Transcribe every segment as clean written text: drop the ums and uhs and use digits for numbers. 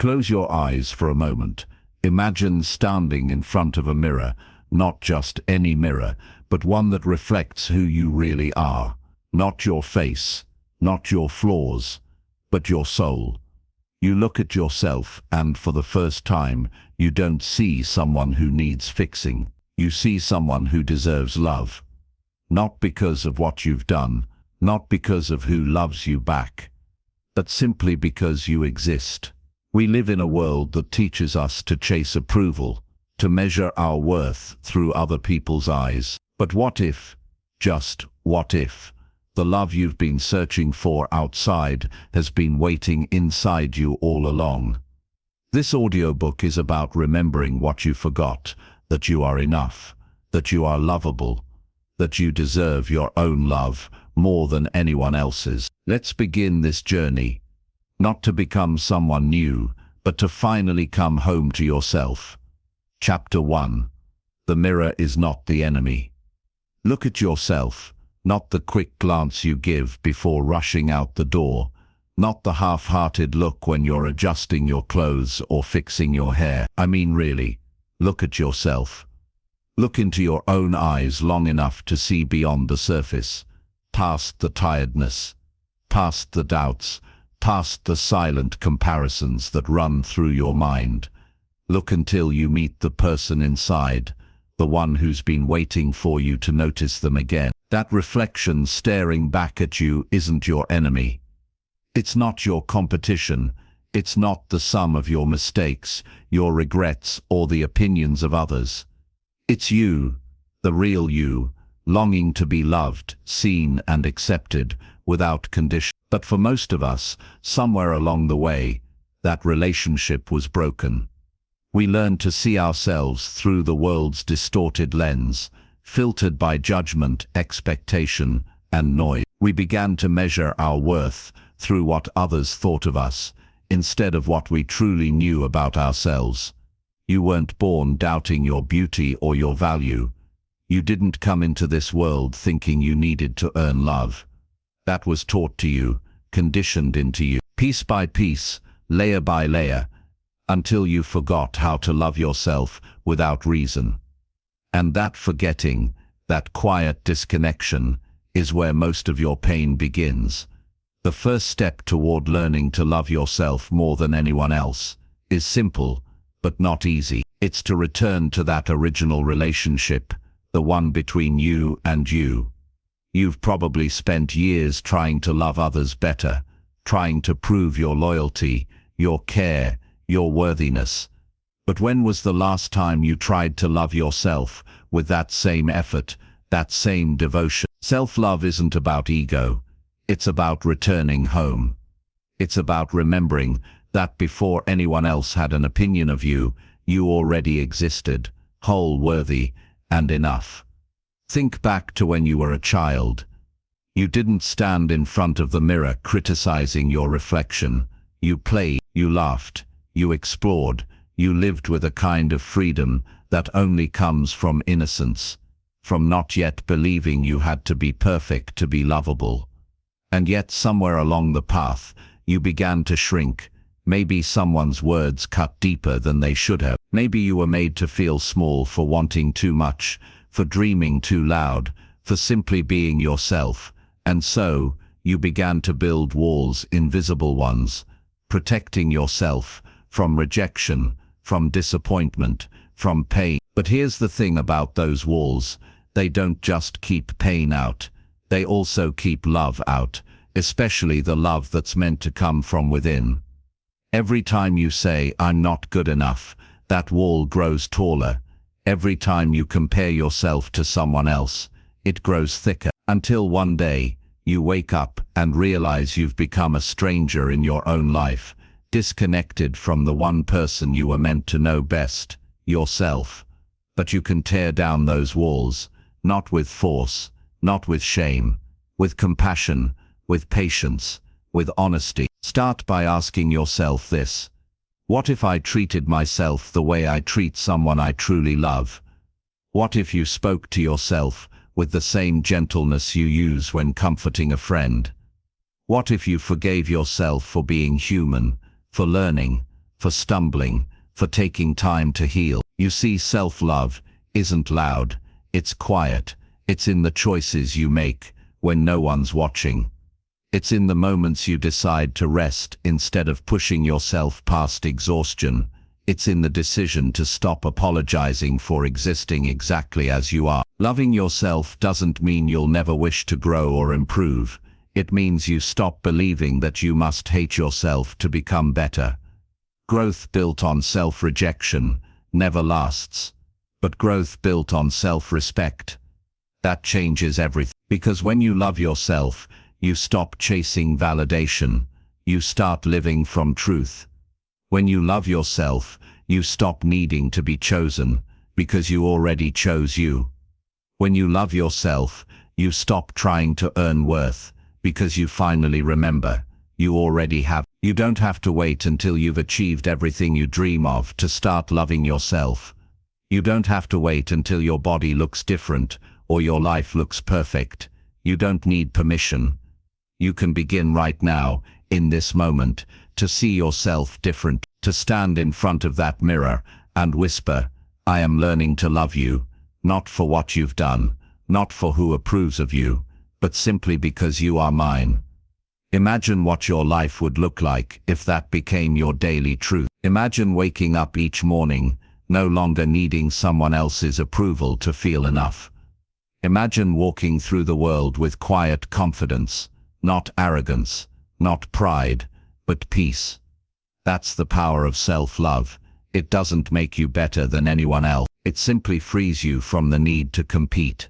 Close your eyes for a moment. Imagine standing in front of a mirror, not just any mirror, but one that reflects who you really are. Not your face, not your flaws, but your soul. You look at yourself and for the first time, you don't see someone who needs fixing. You see someone who deserves love. Not because of what you've done, not because of who loves you back, but simply because you exist. We live in a world that teaches us to chase approval, to measure our worth through other people's eyes. But what if, just what if, the love you've been searching for outside has been waiting inside you all along? This audiobook is about remembering what you forgot, that you are enough, that you are lovable, that you deserve your own love more than anyone else's. Let's begin this journey, not to become someone new, but to finally come home to yourself. Chapter 1. The mirror is not the enemy. Look at yourself, not the quick glance you give before rushing out the door, not the half-hearted look when you're adjusting your clothes or fixing your hair. I mean really, look at yourself. Look into your own eyes long enough to see beyond the surface, past the tiredness, past the doubts, past the silent comparisons that run through your mind. Look until you meet the person inside, the one who's been waiting for you to notice them again. That reflection staring back at you isn't your enemy. It's not your competition. It's not the sum of your mistakes, your regrets, or the opinions of others. It's you, the real you, longing to be loved, seen, and accepted without condition. But for most of us, somewhere along the way, that relationship was broken. We learned to see ourselves through the world's distorted lens, filtered by judgment, expectation, and noise. We began to measure our worth through what others thought of us, instead of what we truly knew about ourselves. You weren't born doubting your beauty or your value. You didn't come into this world thinking you needed to earn love. That was taught to you, conditioned into you, piece by piece, layer by layer, until you forgot how to love yourself without reason. And that forgetting, that quiet disconnection, is where most of your pain begins. The first step toward learning to love yourself more than anyone else is simple, but not easy. It's to return to that original relationship, the one between you and you. You've probably spent years trying to love others better, trying to prove your loyalty, your care, your worthiness. But when was the last time you tried to love yourself with that same effort, that same devotion? Self-love isn't about ego. It's about returning home. It's about remembering that before anyone else had an opinion of you, you already existed, whole, worthy, and enough. Think back to when you were a child. You didn't stand in front of the mirror criticizing your reflection. You played, you laughed, you explored, you lived with a kind of freedom that only comes from innocence, from not yet believing you had to be perfect to be lovable. And yet somewhere along the path, you began to shrink. Maybe someone's words cut deeper than they should have. Maybe you were made to feel small for wanting too much, for dreaming too loud, for simply being yourself. And so, you began to build walls, invisible ones, protecting yourself from rejection, from disappointment, from pain. But here's the thing about those walls. They don't just keep pain out. They also keep love out, especially the love that's meant to come from within. Every time you say, "I'm not good enough," that wall grows taller. Every time you compare yourself to someone else, it grows thicker, until one day, you wake up and realize you've become a stranger in your own life, disconnected from the one person you were meant to know best, yourself. But you can tear down those walls, not with force, not with shame, with compassion, with patience, with honesty. Start by asking yourself this: what if I treated myself the way I treat someone I truly love? What if you spoke to yourself with the same gentleness you use when comforting a friend? What if you forgave yourself for being human, for learning, for stumbling, for taking time to heal. You see, self-love isn't loud, it's quiet. It's in the choices you make when no one's watching. It's in the moments you decide to rest instead of pushing yourself past exhaustion. It's in the decision to stop apologizing for existing exactly as you are. Loving yourself doesn't mean you'll never wish to grow or improve. It means you stop believing that you must hate yourself to become better. Growth built on self-rejection never lasts, but growth built on self-respect, that changes everything. Because when you love yourself, you stop chasing validation. You start living from truth. When you love yourself, you stop needing to be chosen, because you already chose you. When you love yourself, you stop trying to earn worth, because you finally remember, you already have. You don't have to wait until you've achieved everything you dream of to start loving yourself. You don't have to wait until your body looks different, or your life looks perfect. You don't need permission. You can begin right now, in this moment, to see yourself different, to stand in front of that mirror and whisper, I am learning to love you, not for what you've done, not for who approves of you, but simply because you are mine. Imagine what your life would look like if that became your daily truth. Imagine waking up each morning, no longer needing someone else's approval to feel enough. Imagine walking through the world with quiet confidence, not arrogance, not pride, but peace. That's the power of self-love. It doesn't make you better than anyone else. It simply frees you from the need to compete.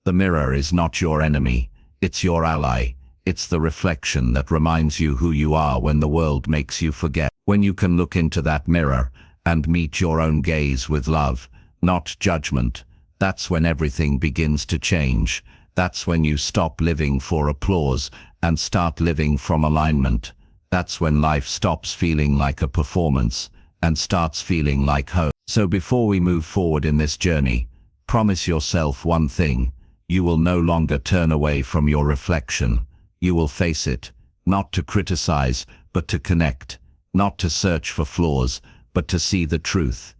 The mirror is not your enemy, it's your ally. It's the reflection that reminds you who you are when the world makes you forget. When you can look into that mirror and meet your own gaze with love, not judgment, that's when everything begins to change. That's when you stop living for applause and start living from alignment. That's when life stops feeling like a performance and starts feeling like home. So before we move forward in this journey, promise yourself one thing. You will no longer turn away from your reflection. You will face it, not to criticize, but to connect, not to search for flaws, but to see the truth.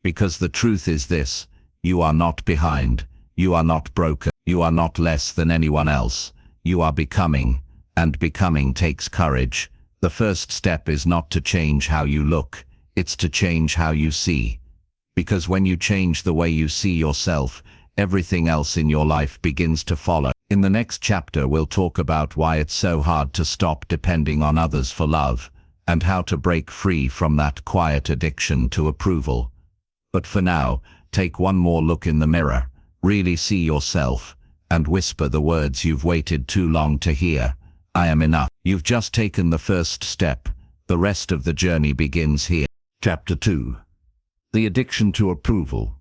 Because the truth is this: you are not behind, you are not broken, you are not less than anyone else. You are becoming, and becoming takes courage. The first step is not to change how you look, it's to change how you see. Because when you change the way you see yourself, everything else in your life begins to follow. In the next chapter, we'll talk about why it's so hard to stop depending on others for love, and how to break free from that quiet addiction to approval. But for now, take one more look in the mirror, really see yourself, and whisper the words you've waited too long to hear. I am enough. You've just taken the first step. The rest of the journey begins here. Chapter 2. The addiction to approval.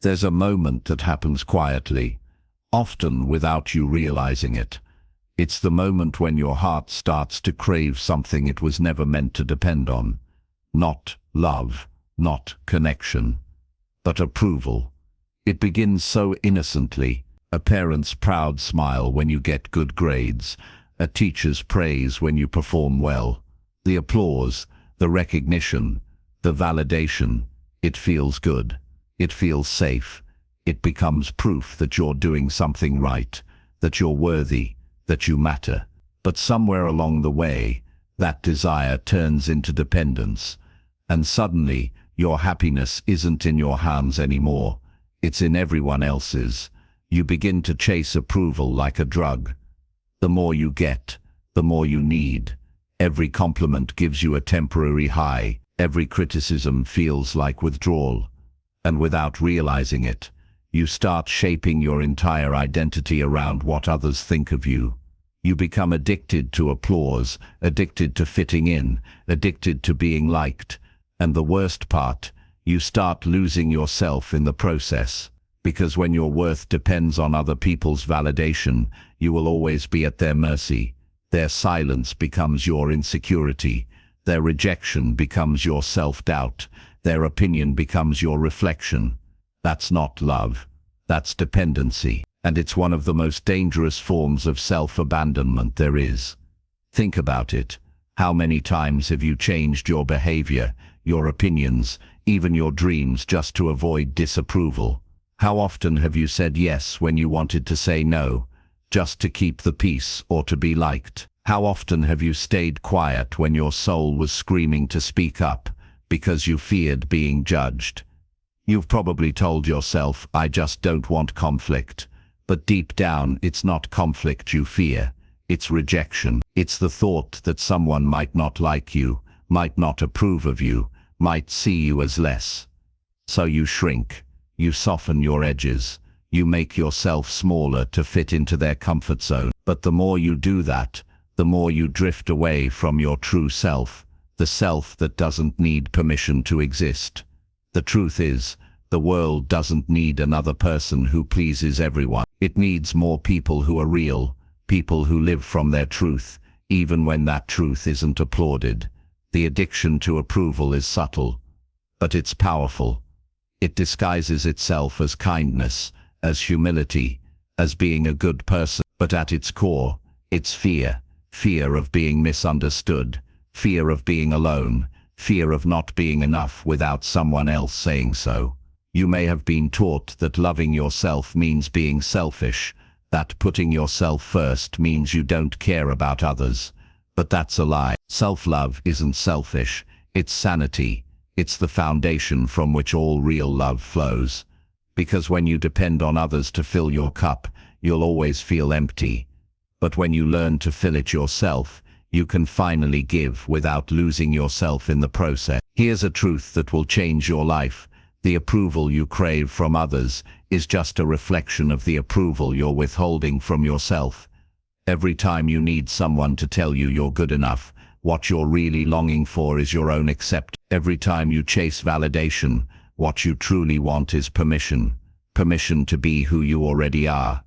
There's a moment that happens quietly, often without you realizing it. It's the moment when your heart starts to crave something it was never meant to depend on. Not love, not connection, but approval. It begins so innocently. A parent's proud smile when you get good grades, a teacher's praise when you perform well. The applause, the recognition, the validation. It feels good. It feels safe. It becomes proof that you're doing something right, that you're worthy, that you matter. But somewhere along the way, that desire turns into dependence, and suddenly your happiness isn't in your hands anymore. It's in everyone else's. You begin to chase approval like a drug. The more you get, the more you need. Every compliment gives you a temporary high. Every criticism feels like withdrawal. And without realizing it, you start shaping your entire identity around what others think of you. You become addicted to applause, addicted to fitting in, addicted to being liked. And the worst part, you start losing yourself in the process. Because when your worth depends on other people's validation, you will always be at their mercy. Their silence becomes your insecurity. Their rejection becomes your self-doubt. Their opinion becomes your reflection. That's not love. That's dependency. And it's one of the most dangerous forms of self-abandonment there is. Think about it. How many times have you changed your behavior, your opinions, even your dreams just to avoid disapproval. How often have you said yes when you wanted to say no, just to keep the peace or to be liked? How often have you stayed quiet when your soul was screaming to speak up because you feared being judged? You've probably told yourself, I just don't want conflict. But deep down, it's not conflict you fear. It's rejection. It's the thought that someone might not like you, might not approve of you, might see you as less. So you shrink. You soften your edges. You make yourself smaller to fit into their comfort zone. But the more you do that, the more you drift away from your true self, the self that doesn't need permission to exist. The truth is, the world doesn't need another person who pleases everyone. It needs more people who are real, people who live from their truth, even when that truth isn't applauded. The addiction to approval is subtle, but it's powerful. It disguises itself as kindness, as humility, as being a good person, but at its core, it's fear. Fear of being misunderstood, fear of being alone, fear of not being enough without someone else saying so. You may have been taught that loving yourself means being selfish, that putting yourself first means you don't care about others. But that's a lie. Self-love isn't selfish, it's sanity. It's the foundation from which all real love flows. Because when you depend on others to fill your cup, you'll always feel empty. But when you learn to fill it yourself, you can finally give without losing yourself in the process. Here's a truth that will change your life. The approval you crave from others is just a reflection of the approval you're withholding from yourself. Every time you need someone to tell you you're good enough, what you're really longing for is your own acceptance. Every time you chase validation, what you truly want is permission. Permission to be who you already are.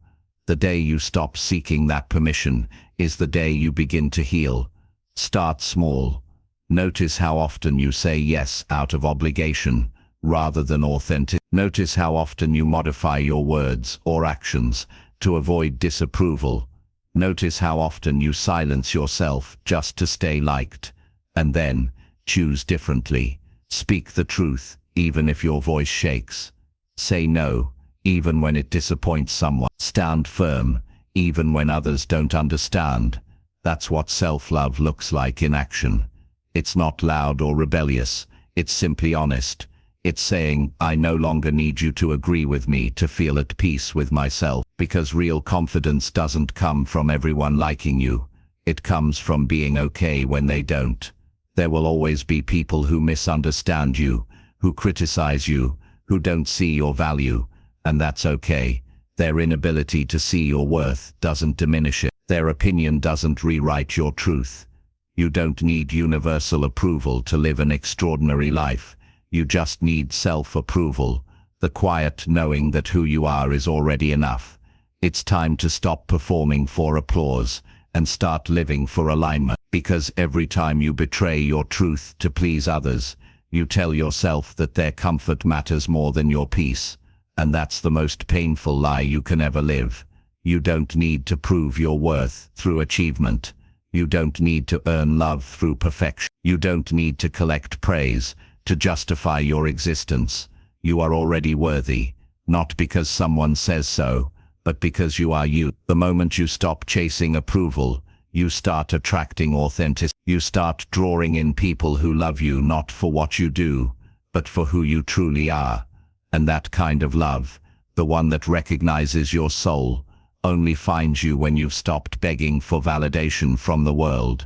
The day you stop seeking that permission is the day you begin to heal. Start small. Notice how often you say yes out of obligation, rather than authentic. Notice how often you modify your words or actions to avoid disapproval. Notice how often you silence yourself just to stay liked. And then, choose differently. Speak the truth, even if your voice shakes. Say no, even when it disappoints someone. Stand firm, even when others don't understand. That's what self-love looks like in action. It's not loud or rebellious. It's simply honest. It's saying, I no longer need you to agree with me to feel at peace with myself. Because real confidence doesn't come from everyone liking you. It comes from being okay when they don't. There will always be people who misunderstand you, who criticize you, who don't see your value, and that's okay. Their inability to see your worth doesn't diminish it. Their opinion doesn't rewrite your truth. You don't need universal approval to live an extraordinary life. You just need self-approval, the quiet knowing that who you are is already enough. It's time to stop performing for applause and start living for alignment. Because every time you betray your truth to please others, you tell yourself that their comfort matters more than your peace. And that's the most painful lie you can ever live. You don't need to prove your worth through achievement. You don't need to earn love through perfection. You don't need to collect praise to justify your existence. You are already worthy, not because someone says so, but because you are you. The moment you stop chasing approval, you start attracting authenticity. You start drawing in people who love you not for what you do, but for who you truly are. And that kind of love, the one that recognizes your soul, only finds you when you've stopped begging for validation from the world.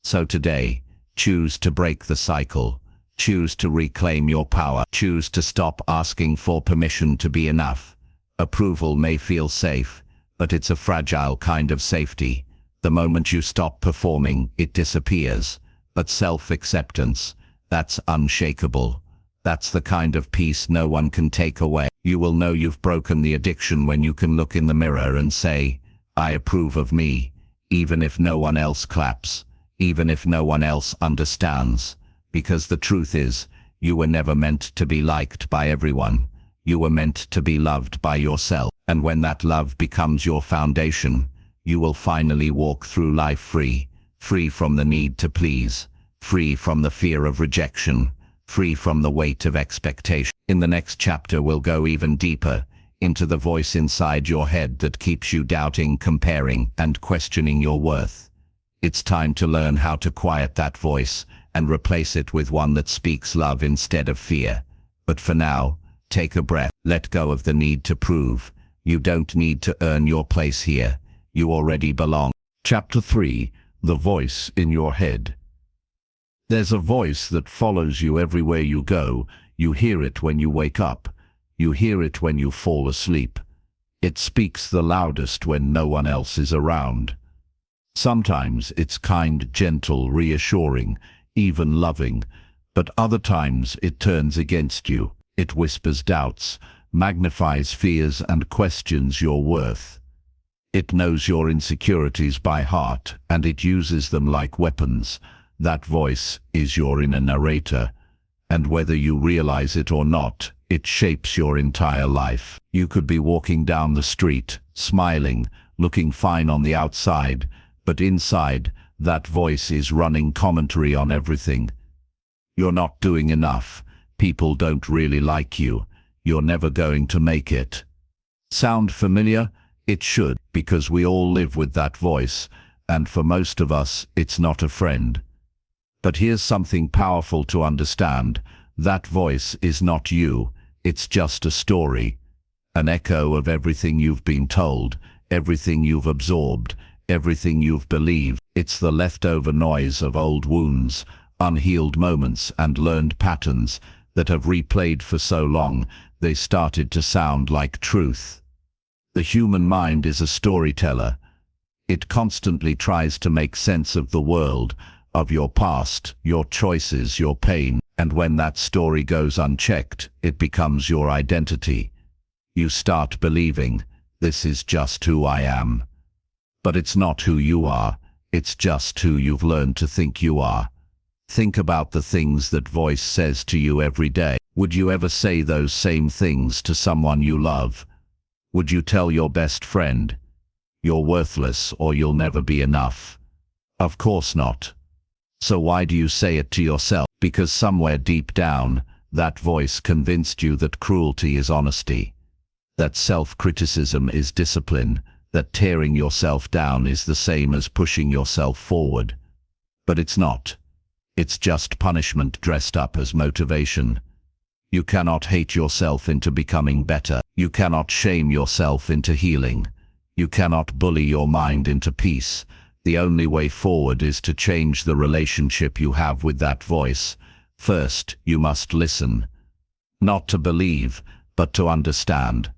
So today, choose to break the cycle. Choose to reclaim your power. Choose to stop asking for permission to be enough. Approval may feel safe, but it's a fragile kind of safety. The moment you stop performing, it disappears. But self-acceptance, that's unshakable. That's the kind of peace no one can take away. You will know you've broken the addiction when you can look in the mirror and say, I approve of me, even if no one else claps, even if no one else understands. Because the truth is, you were never meant to be liked by everyone. You were meant to be loved by yourself. And when that love becomes your foundation, you will finally walk through life free, free from the need to please, free from the fear of rejection, free from the weight of expectation. In the next chapter, we'll go even deeper into the voice inside your head that keeps you doubting, comparing, and questioning your worth. It's time to learn how to quiet that voice and replace it with one that speaks love instead of fear. But for now, take a breath. Let go of the need to prove. You don't need to earn your place here. You already belong. Chapter 3. The voice in your head. There's a voice that follows you everywhere you go. You hear it when you wake up. You hear it when you fall asleep. It speaks the loudest when no one else is around. Sometimes it's kind, gentle, reassuring, even loving, but other times it turns against you. It whispers doubts, magnifies fears, and questions your worth. It knows your insecurities by heart, and it uses them like weapons. That voice is your inner narrator, and whether you realize it or not, it shapes your entire life. You could be walking down the street, smiling, looking fine on the outside, but inside, that voice is running commentary on everything. You're not doing enough. People don't really like you. You're never going to make it. Sound familiar? It should, because we all live with that voice, and for most of us, it's not a friend. But here's something powerful to understand. That voice is not you. It's just a story. An echo of everything you've been told, everything you've absorbed, everything you've believed. It's the leftover noise of old wounds, unhealed moments, and learned patterns that have replayed for so long they started to sound like truth. The human mind is a storyteller. It constantly tries to make sense of the world, of your past, your choices, your pain, and when that story goes unchecked, it becomes your identity. You start believing, this is just who I am. But it's not who you are, it's just who you've learned to think you are. Think about the things that voice says to you every day. Would you ever say those same things to someone you love? Would you tell your best friend, you're worthless or you'll never be enough? Of course not. So why do you say it to yourself? Because somewhere deep down, that voice convinced you that cruelty is honesty, that self-criticism is discipline, that tearing yourself down is the same as pushing yourself forward. But it's not. It's just punishment dressed up as motivation. You cannot hate yourself into becoming better. You cannot shame yourself into healing. You cannot bully your mind into peace. The only way forward is to change the relationship you have with that voice. First, you must listen. Not to believe, but to understand.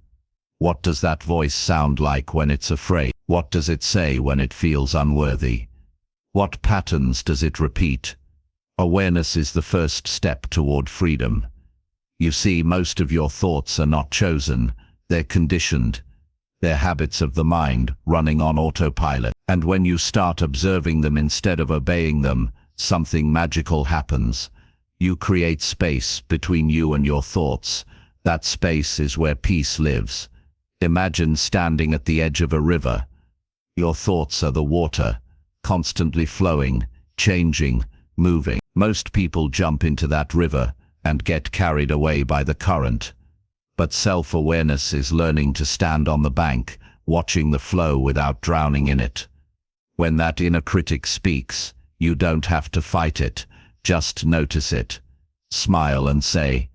What does that voice sound like when it's afraid? What does it say when it feels unworthy? What patterns does it repeat? Awareness is the first step toward freedom. You see, most of your thoughts are not chosen, they're conditioned. They're habits of the mind, running on autopilot. And when you start observing them instead of obeying them, something magical happens. You create space between you and your thoughts. That space is where peace lives. Imagine standing at the edge of a river. Your thoughts are the water, constantly flowing, changing, moving. Most people jump into that river and get carried away by the current. But self-awareness is learning to stand on the bank, watching the flow without drowning in it. When that inner critic speaks, you don't have to fight it, just notice it. Smile and say,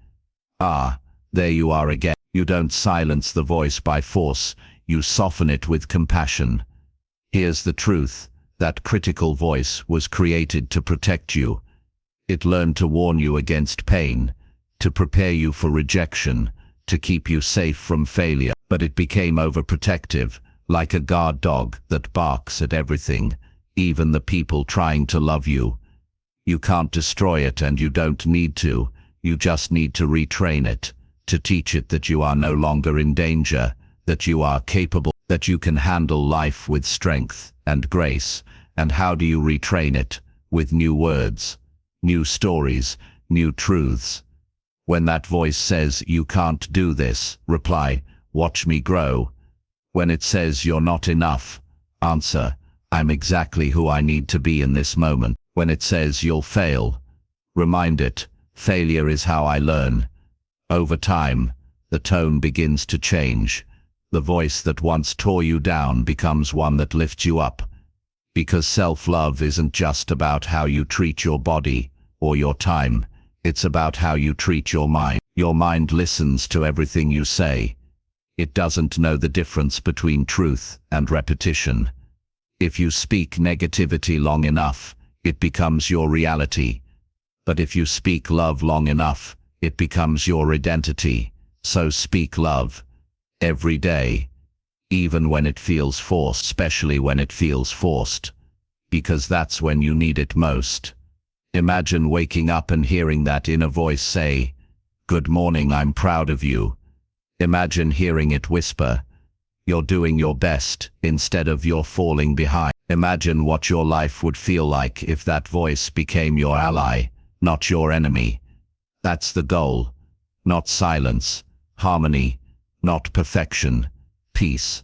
"Ah, there you are again." You don't silence the voice by force, you soften it with compassion. Here's the truth, that critical voice was created to protect you. It learned to warn you against pain, to prepare you for rejection, to keep you safe from failure. But it became overprotective, like a guard dog that barks at everything, even the people trying to love you. You can't destroy it, and you don't need to. You just need to retrain it, to teach it that you are no longer in danger, that you are capable, that you can handle life with strength and grace. And how do you retrain it? With new words, new stories, new truths. When that voice says, "You can't do this," reply, "Watch me grow." When it says, "You're not enough," answer, "I'm exactly who I need to be in this moment." When it says, "You'll fail," remind it, Failure is how I learn. Over time, the tone begins to change. The voice that once tore you down becomes one that lifts you up. Because self-love isn't just about how you treat your body or your time. It's about how you treat your mind. Your mind listens to everything you say. It doesn't know the difference between truth and repetition. If you speak negativity long enough, it becomes your reality. But if you speak love long enough, it becomes your identity. So speak love every day, even when it feels forced, especially when it feels forced, because that's when you need it most. Imagine waking up and hearing that inner voice say, "Good morning, I'm proud of you." Imagine hearing it whisper, "You're doing your best," instead of "You're falling behind." Imagine what your life would feel like if that voice became your ally, not your enemy. That's the goal. Not silence, harmony, not perfection, peace.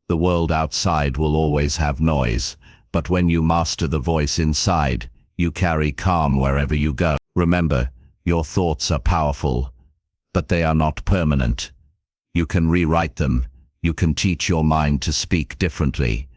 The world outside will always have noise, but when you master the voice inside, you carry calm wherever you go. Remember, your thoughts are powerful, but they are not permanent. You can rewrite them. You can teach your mind to speak differently.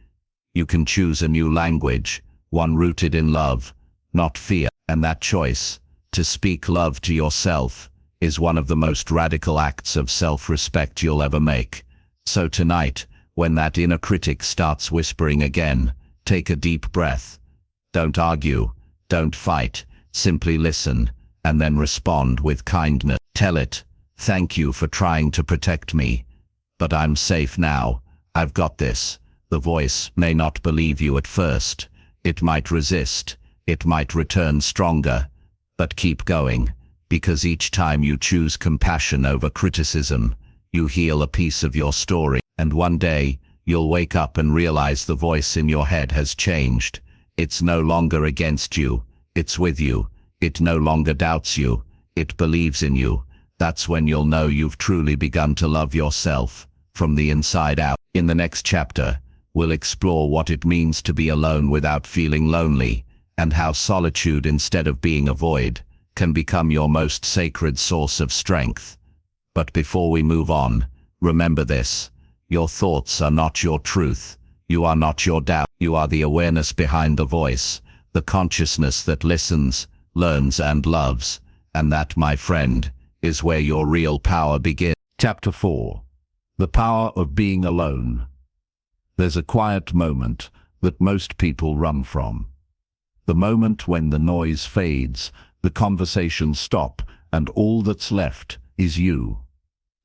You can choose a new language, one rooted in love, not fear. And that choice, to speak love to yourself, is one of the most radical acts of self-respect you'll ever make. So tonight, when that inner critic starts whispering again, take a deep breath. Don't argue. Don't fight, simply listen, and then respond with kindness. Tell it, "Thank you for trying to protect me, but I'm safe now. I've got this." The voice may not believe you at first. It might resist. It might return stronger. But keep going, because each time you choose compassion over criticism, you heal a piece of your story. And one day, you'll wake up and realize the voice in your head has changed. It's no longer against you, it's with you. It no longer doubts you, it believes in you. That's when you'll know you've truly begun to love yourself, from the inside out. In the next chapter, we'll explore what it means to be alone without feeling lonely, and how solitude, instead of being a void, can become your most sacred source of strength. But before we move on, remember this: your thoughts are not your truth. You are not your doubt. You are the awareness behind the voice, the consciousness that listens, learns, and loves. And that, my friend, is where your real power begins. Chapter 4. The Power of Being Alone. There's a quiet moment that most people run from. The moment when the noise fades, the conversations stop, and all that's left is you.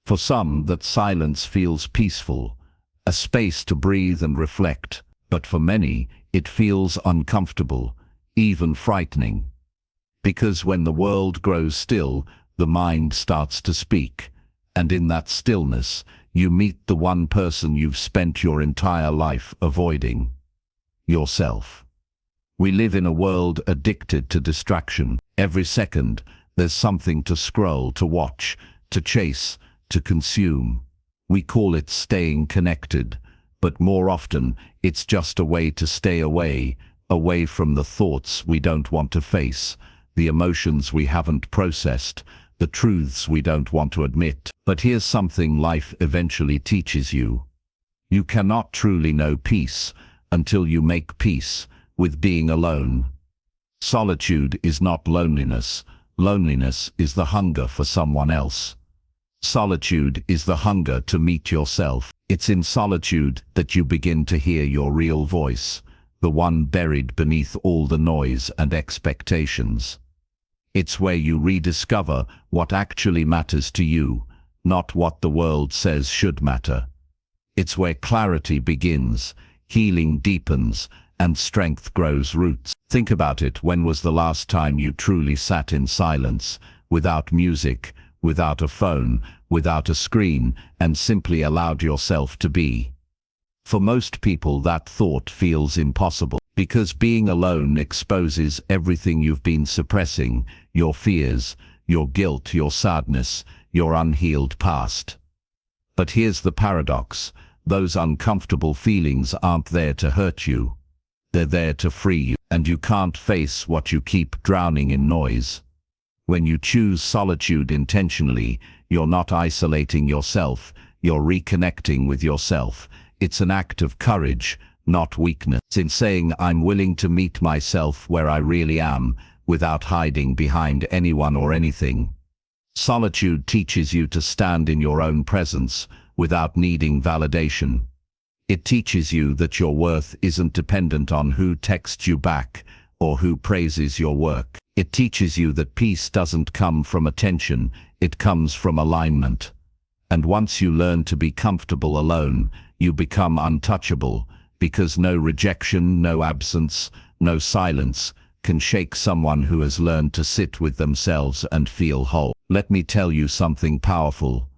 For some, that silence feels peaceful, a space to breathe and reflect, but for many, it feels uncomfortable, even frightening. Because when the world grows still, the mind starts to speak, and in that stillness, you meet the one person you've spent your entire life avoiding: yourself. We live in a world addicted to distraction. Every second, there's something to scroll, to watch, to chase, to consume. We call it staying connected, but more often, it's just a way to stay away from the thoughts we don't want to face, the emotions we haven't processed, the truths we don't want to admit. But here's something life eventually teaches you. You cannot truly know peace until you make peace with being alone. Solitude is not loneliness. Loneliness is the hunger for someone else. Solitude is the hunger to meet yourself. It's in solitude that you begin to hear your real voice, the one buried beneath all the noise and expectations. It's where you rediscover what actually matters to you, not what the world says should matter. It's where clarity begins, healing deepens, and strength grows roots. Think about it. When was the last time you truly sat in silence, without music, without a phone, without a screen, and simply allowed yourself to be? For most people, that thought feels impossible, because being alone exposes everything you've been suppressing: your fears, your guilt, your sadness, your unhealed past. But here's the paradox: those uncomfortable feelings aren't there to hurt you. They're there to free you, and you can't face what you keep drowning in noise. When you choose solitude intentionally, you're not isolating yourself, you're reconnecting with yourself. It's an act of courage, not weakness. It's in saying I'm willing to meet myself where I really am, without hiding behind anyone or anything. Solitude teaches you to stand in your own presence, without needing validation. It teaches you that your worth isn't dependent on who texts you back, or who praises your work. It teaches you that peace doesn't come from attention, it comes from alignment. And once you learn to be comfortable alone, you become untouchable, because no rejection, no absence, no silence can shake someone who has learned to sit with themselves and feel whole. Let me tell you something powerful.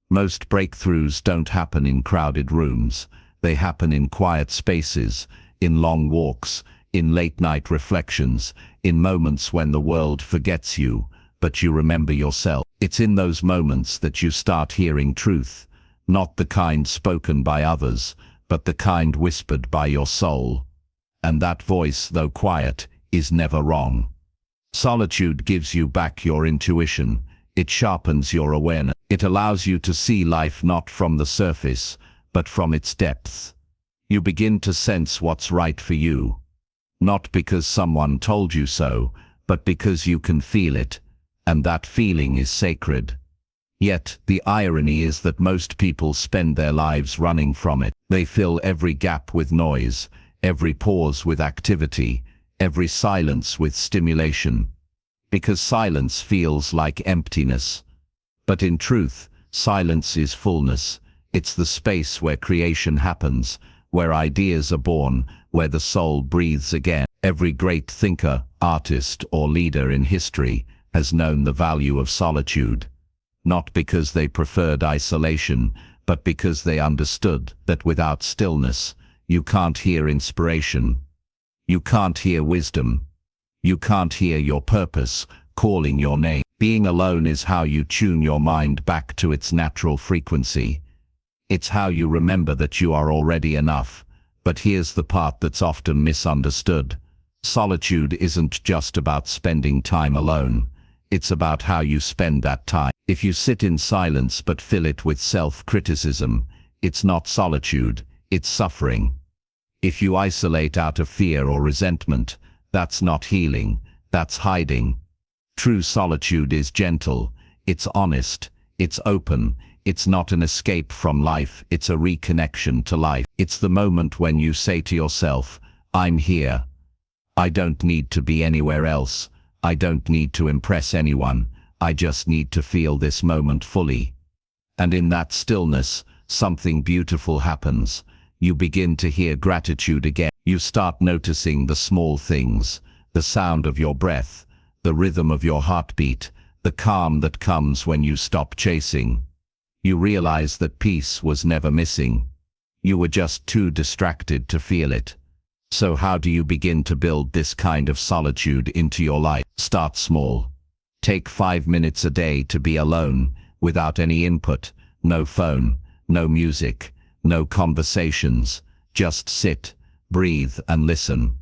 Most breakthroughs don't happen in crowded rooms. They happen in quiet spaces, in long walks, in late-night reflections, in moments when the world forgets you, but you remember yourself. It's in those moments that you start hearing truth, not the kind spoken by others, but the kind whispered by your soul. And that voice, though quiet, is never wrong. Solitude gives you back your intuition. It sharpens your awareness. It allows you to see life not from the surface, but from its depths. You begin to sense what's right for you. Not because someone told you so, but because you can feel it, and that feeling is sacred. Yet, the irony is that most people spend their lives running from it. They fill every gap with noise, every pause with activity, every silence with stimulation. Because silence feels like emptiness. But in truth, silence is fullness. It's the space where creation happens, where ideas are born, where the soul breathes again. Every great thinker, artist, or leader in history has known the value of solitude. Not because they preferred isolation, but because they understood that without stillness, you can't hear inspiration. You can't hear wisdom. You can't hear your purpose calling your name. Being alone is how you tune your mind back to its natural frequency. It's how you remember that you are already enough. But here's the part that's often misunderstood. Solitude isn't just about spending time alone. It's about how you spend that time. If you sit in silence but fill it with self-criticism, it's not solitude, it's suffering. If you isolate out of fear or resentment, that's not healing, that's hiding. True solitude is gentle, it's honest, it's open, it's not an escape from life, it's a reconnection to life. It's the moment when you say to yourself, I'm here. I don't need to be anywhere else. I don't need to impress anyone. I just need to feel this moment fully. And in that stillness, something beautiful happens. You begin to hear gratitude again. You start noticing the small things, the sound of your breath, the rhythm of your heartbeat, the calm that comes when you stop chasing. You realize that peace was never missing. You were just too distracted to feel it. So how do you begin to build this kind of solitude into your life? Start small. Take 5 minutes a day to be alone, without any input, no phone, no music, no conversations. Just sit, breathe, and listen.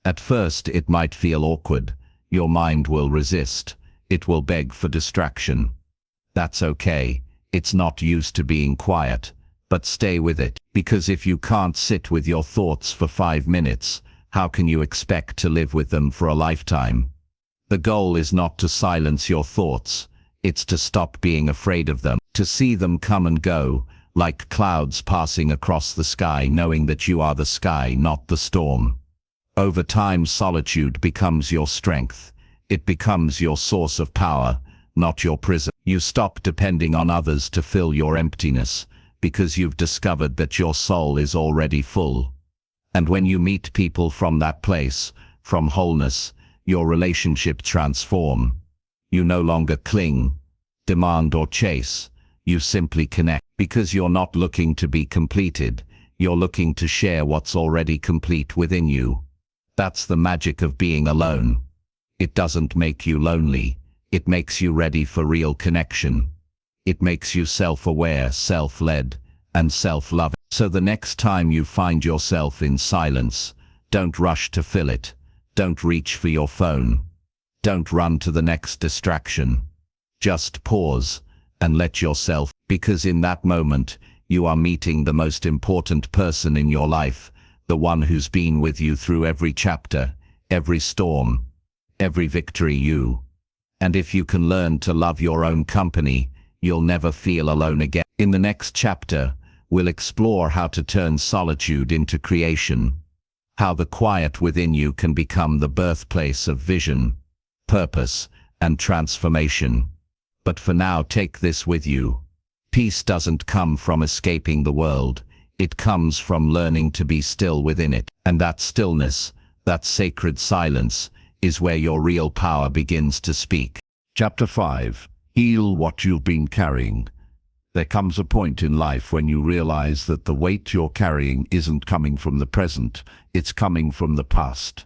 At first it might feel awkward. Your mind will resist. It will beg for distraction. That's okay. It's not used to being quiet. But stay with it, because if you can't sit with your thoughts for 5 minutes, how can you expect to live with them for a lifetime? The goal is not to silence your thoughts, it's to stop being afraid of them, to see them come and go, like clouds passing across the sky, knowing that you are the sky, not the storm. Over time, solitude becomes your strength. It becomes your source of power, not your prison. You stop depending on others to fill your emptiness, because you've discovered that your soul is already full. And when you meet people from that place, from wholeness, your relationships transform. You no longer cling, demand, or chase. You simply connect, because you're not looking to be completed. You're looking to share what's already complete within you. That's the magic of being alone. It doesn't make you lonely. It makes you ready for real connection. It makes you self-aware, self-led, and self-loving. So the next time you find yourself in silence, don't rush to fill it. Don't reach for your phone. Don't run to the next distraction. Just pause and let yourself, because in that moment, you are meeting the most important person in your life, the one who's been with you through every chapter, every storm, every victory and if you can learn to love your own company, you'll never feel alone again. In the next chapter, we'll explore how to turn solitude into creation, how the quiet within you can become the birthplace of vision, purpose, and transformation. But for now, take this with you. Peace doesn't come from escaping the world. It comes from learning to be still within it. And that stillness, that sacred silence, is where your real power begins to speak. Chapter 5. Heal what you've been carrying. There comes a point in life when you realize that the weight you're carrying isn't coming from the present, it's coming from the past.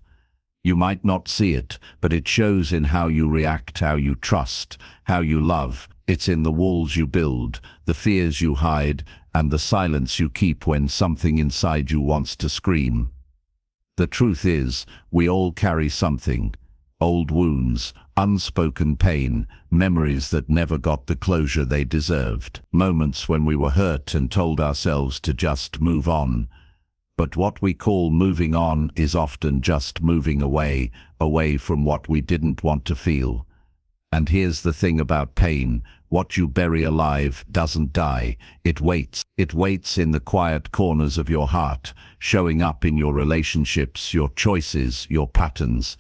You might not see it, but it shows in how you react, how you trust, how you love. It's in the walls you build, the fears you hide, and the silence you keep when something inside you wants to scream. The truth is, we all carry something. Old wounds, unspoken pain, memories that never got the closure they deserved. Moments when we were hurt and told ourselves to just move on. But what we call moving on is often just moving away, away from what we didn't want to feel. And here's the thing about pain, what you bury alive doesn't die, it waits. It waits in the quiet corners of your heart, showing up in your relationships, your choices, your patterns.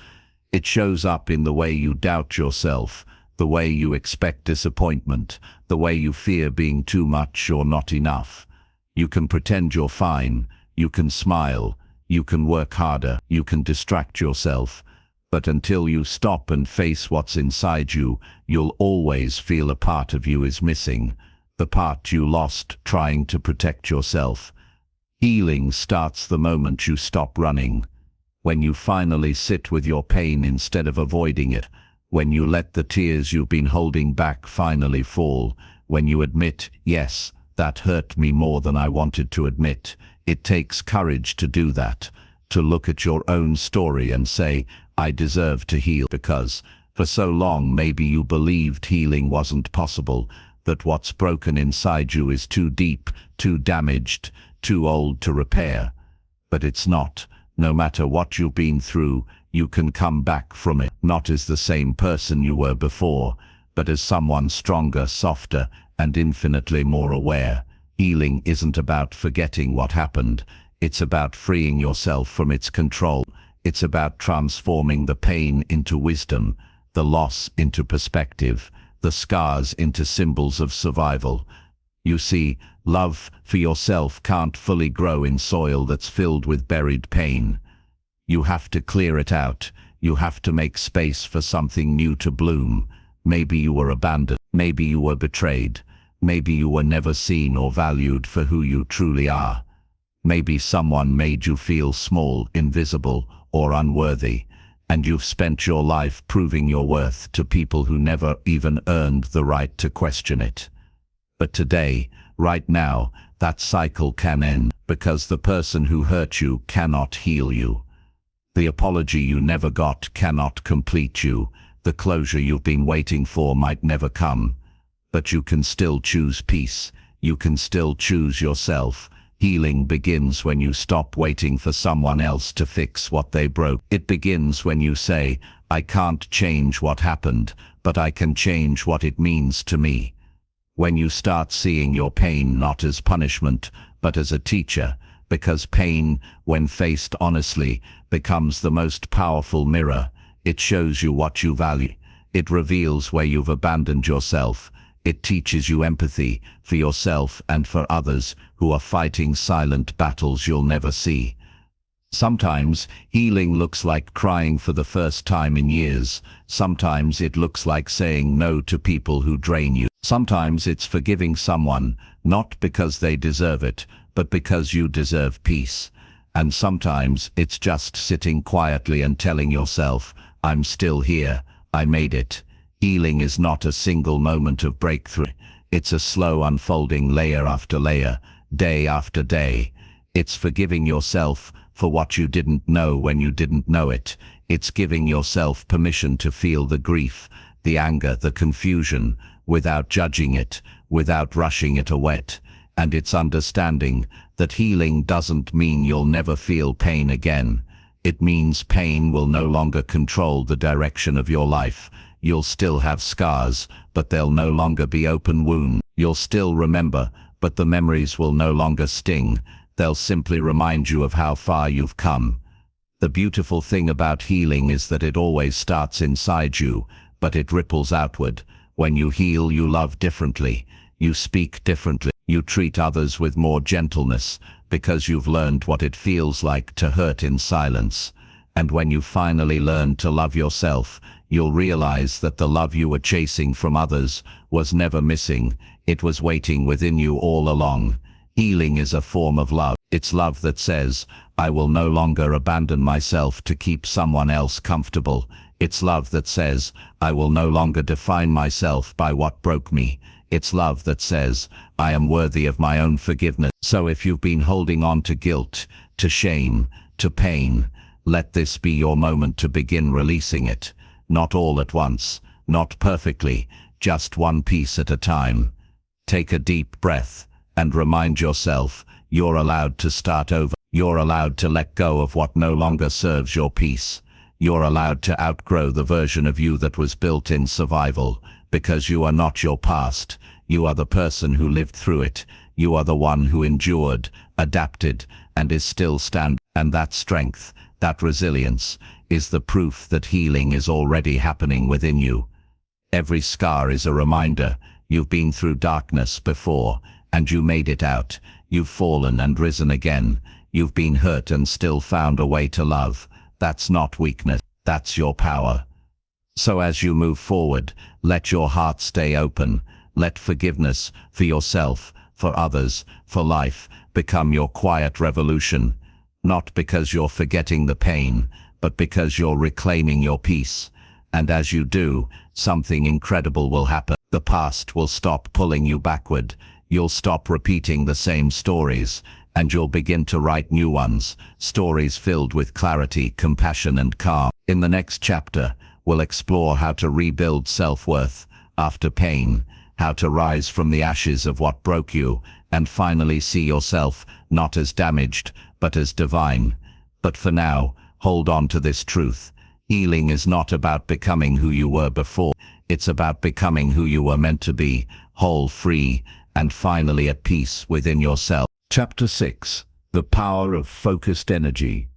It shows up in the way you doubt yourself, the way you expect disappointment, the way you fear being too much or not enough. You can pretend you're fine, you can smile, you can work harder, you can distract yourself. But until you stop and face what's inside you, you'll always feel a part of you is missing, the part you lost trying to protect yourself. Healing starts the moment you stop running. When you finally sit with your pain instead of avoiding it, when you let the tears you've been holding back finally fall, when you admit, yes, that hurt me more than I wanted to admit. It takes courage to do that, to look at your own story and say, I deserve to heal, because for so long maybe you believed healing wasn't possible, that what's broken inside you is too deep, too damaged, too old to repair. But it's not. No matter what you've been through, you can come back from it, not as the same person you were before, but as someone stronger, softer, and infinitely more aware. Healing isn't about forgetting what happened, it's about freeing yourself from its control. It's about transforming the pain into wisdom, the loss into perspective, the scars into symbols of survival. You see, love for yourself can't fully grow in soil that's filled with buried pain. You have to clear it out. You have to make space for something new to bloom. Maybe you were abandoned. Maybe you were betrayed. Maybe you were never seen or valued for who you truly are. Maybe someone made you feel small, invisible, or unworthy, and you've spent your life proving your worth to people who never even earned the right to question it. But today, right now, that cycle can end, because the person who hurt you cannot heal you. The apology you never got cannot complete you. The closure you've been waiting for might never come. But you can still choose peace. You can still choose yourself. Healing begins when you stop waiting for someone else to fix what they broke. It begins when you say, I can't change what happened, but I can change what it means to me. When you start seeing your pain not as punishment, but as a teacher, because pain, when faced honestly, becomes the most powerful mirror. It shows you what you value. It reveals where you've abandoned yourself. It teaches you empathy for yourself and for others who are fighting silent battles you'll never see. Sometimes healing looks like crying for the first time in years. Sometimes it looks like saying no to people who drain you. Sometimes it's forgiving someone, not because they deserve it, but because you deserve peace. And sometimes it's just sitting quietly and telling yourself, I'm still here, I made it. Healing is not a single moment of breakthrough. It's a slow unfolding layer after layer, day after day. It's forgiving yourself for what you didn't know when you didn't know it. It's giving yourself permission to feel the grief, the anger, the confusion, without judging it, without rushing it away. And it's understanding that healing doesn't mean you'll never feel pain again. It means pain will no longer control the direction of your life. You'll still have scars, but they'll no longer be open wounds. You'll still remember, but the memories will no longer sting. They'll simply remind you of how far you've come. The beautiful thing about healing is that it always starts inside you, but it ripples outward. When you heal, you love differently. You speak differently. You treat others with more gentleness, because you've learned what it feels like to hurt in silence. And when you finally learn to love yourself, you'll realize that the love you were chasing from others was never missing. It was waiting within you all along. Healing is a form of love. It's love that says, I will no longer abandon myself to keep someone else comfortable. It's love that says, I will no longer define myself by what broke me. It's love that says, I am worthy of my own forgiveness. So if you've been holding on to guilt, to shame, to pain, let this be your moment to begin releasing it. Not all at once, not perfectly, just one piece at a time. Take a deep breath and remind yourself, you're allowed to start over. You're allowed to let go of what no longer serves your peace. You're allowed to outgrow the version of you that was built in survival, because you are not your past. You are the person who lived through it. You are the one who endured, adapted, and is still standing. And that strength, that resilience, is the proof that healing is already happening within you. Every scar is a reminder. You've been through darkness before, and you made it out. You've fallen and risen again. You've been hurt and still found a way to love. That's not weakness, that's your power. So as you move forward, let your heart stay open. Let forgiveness for yourself, for others, for life, become your quiet revolution. Not because you're forgetting the pain, but because you're reclaiming your peace. And as you do, something incredible will happen. The past will stop pulling you backward. You'll stop repeating the same stories, and you'll begin to write new ones, stories filled with clarity, compassion, and calm. In the next chapter, we'll explore how to rebuild self-worth after pain, how to rise from the ashes of what broke you, and finally see yourself not as damaged, but as divine. But for now, hold on to this truth. Healing is not about becoming who you were before. It's about becoming who you were meant to be, whole, free, and finally at peace within yourself. Chapter 6. The Power of Focused Energy.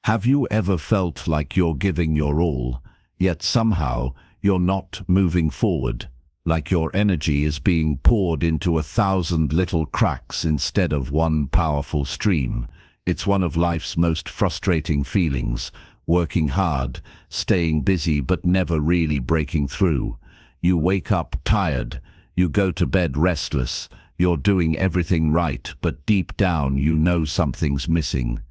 Have you ever felt like you're giving your all, yet somehow you're not moving forward? Like your energy is being poured into 1,000 little cracks instead of one powerful stream. It's one of life's most frustrating feelings, working hard, staying busy but never really breaking through. You wake up tired, you go to bed restless, you're doing everything right, but deep down you know something's missing.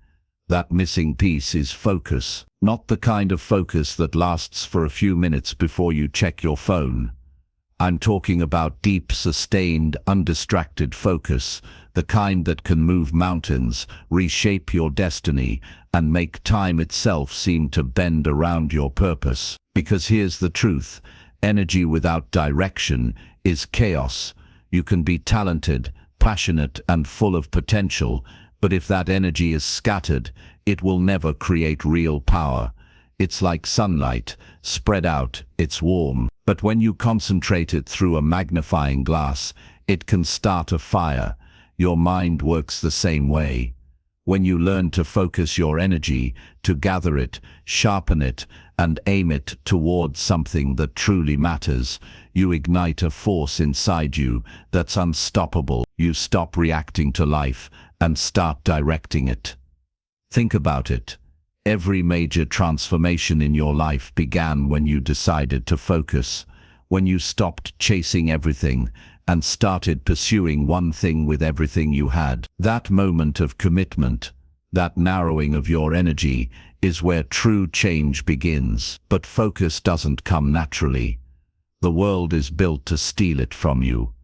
That missing piece is focus, not the kind of focus that lasts for a few minutes before you check your phone. I'm talking about deep, sustained, undistracted focus, the kind that can move mountains, reshape your destiny, and make time itself seem to bend around your purpose. Because here's the truth, energy without direction is chaos. You can be talented, passionate, and full of potential, but if that energy is scattered, it will never create real power. It's like sunlight, spread out, it's warm, but when you concentrate it through a magnifying glass, it can start a fire. Your mind works the same way. When you learn to focus your energy, to gather it, sharpen it, and aim it towards something that truly matters, you ignite a force inside you that's unstoppable. You stop reacting to life and start directing it. Think about it. Every major transformation in your life began when you decided to focus, when you stopped chasing everything and started pursuing one thing with everything you had. That moment of commitment, that narrowing of your energy, is where true change begins. But focus doesn't come naturally. The world is built to steal it from you.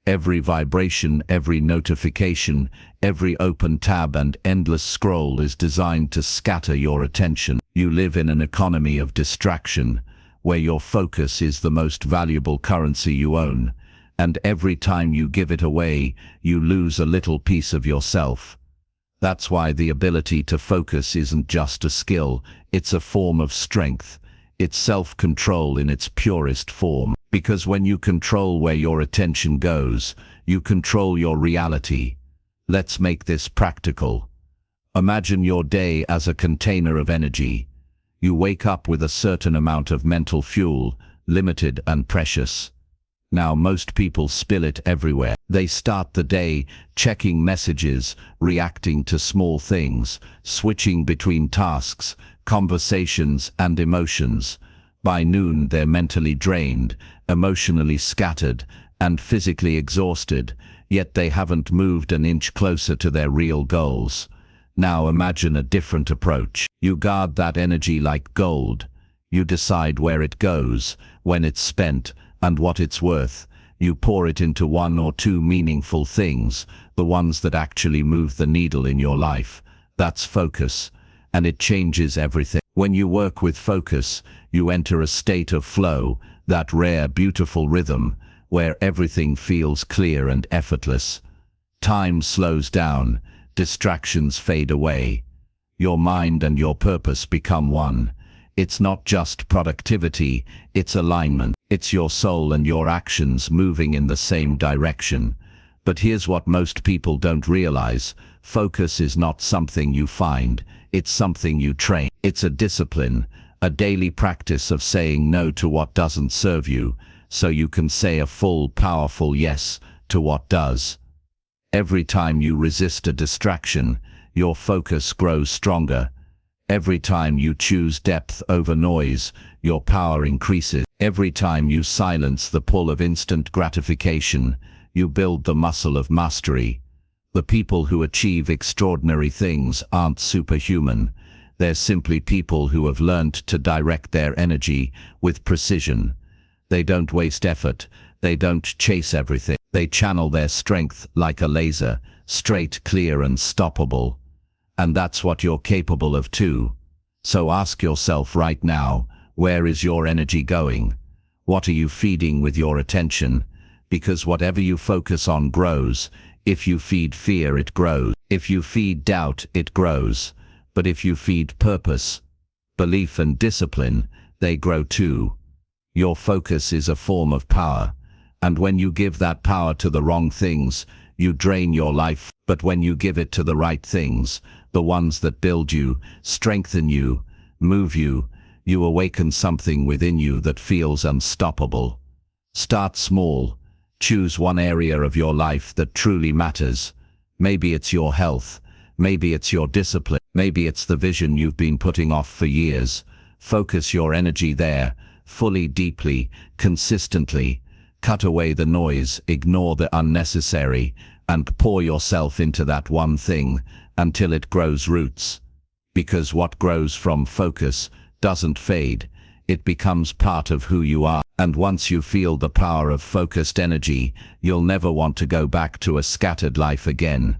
Every vibration, every notification, every open tab and endless scroll is designed to scatter your attention. You live in an economy of distraction, where your focus is the most valuable currency you own, and every time you give it away, you lose a little piece of yourself. That's why the ability to focus isn't just a skill, it's a form of strength. It's self-control in its purest form. Because when you control where your attention goes, you control your reality. Let's make this practical. Imagine your day as a container of energy. You wake up with a certain amount of mental fuel, limited and precious. Now most people spill it everywhere. They start the day checking messages, reacting to small things, switching between tasks, conversations and emotions. By noon they're mentally drained, emotionally scattered, and physically exhausted, yet they haven't moved an inch closer to their real goals. Now imagine a different approach. You guard that energy like gold. You decide where it goes, when it's spent, and what it's worth. You pour it into one or two meaningful things, the ones that actually move the needle in your life. That's focus, and it changes everything. When you work with focus, you enter a state of flow, that rare, beautiful rhythm, where everything feels clear and effortless. Time slows down, distractions fade away. Your mind and your purpose become one. It's not just productivity, it's alignment. It's your soul and your actions moving in the same direction. But here's what most people don't realize. Focus is not something you find, it's something you train. It's a discipline, a daily practice of saying no to what doesn't serve you, so you can say a full, powerful yes to what does. Every time you resist a distraction, your focus grows stronger. Every time you choose depth over noise, your power increases. Every time you silence the pull of instant gratification, you build the muscle of mastery. The people who achieve extraordinary things aren't superhuman. They're simply people who have learned to direct their energy with precision. They don't waste effort. They don't chase everything. They channel their strength like a laser, straight, clear, and stoppable. And that's what you're capable of too. So ask yourself right now, where is your energy going? What are you feeding with your attention? Because whatever you focus on grows. If you feed fear, it grows. If you feed doubt, it grows. But if you feed purpose, belief, and discipline, they grow too. Your focus is a form of power. And when you give that power to the wrong things, you drain your life. But when you give it to the right things, the ones that build you, strengthen you, move you, you awaken something within you that feels unstoppable. Start small. Choose one area of your life that truly matters. Maybe it's your health. Maybe it's your discipline. Maybe it's the vision you've been putting off for years. Focus your energy there, fully, deeply, consistently. Cut away the noise, ignore the unnecessary, and pour yourself into that one thing until it grows roots. Because what grows from focus doesn't fade. It becomes part of who you are. And once you feel the power of focused energy, you'll never want to go back to a scattered life again.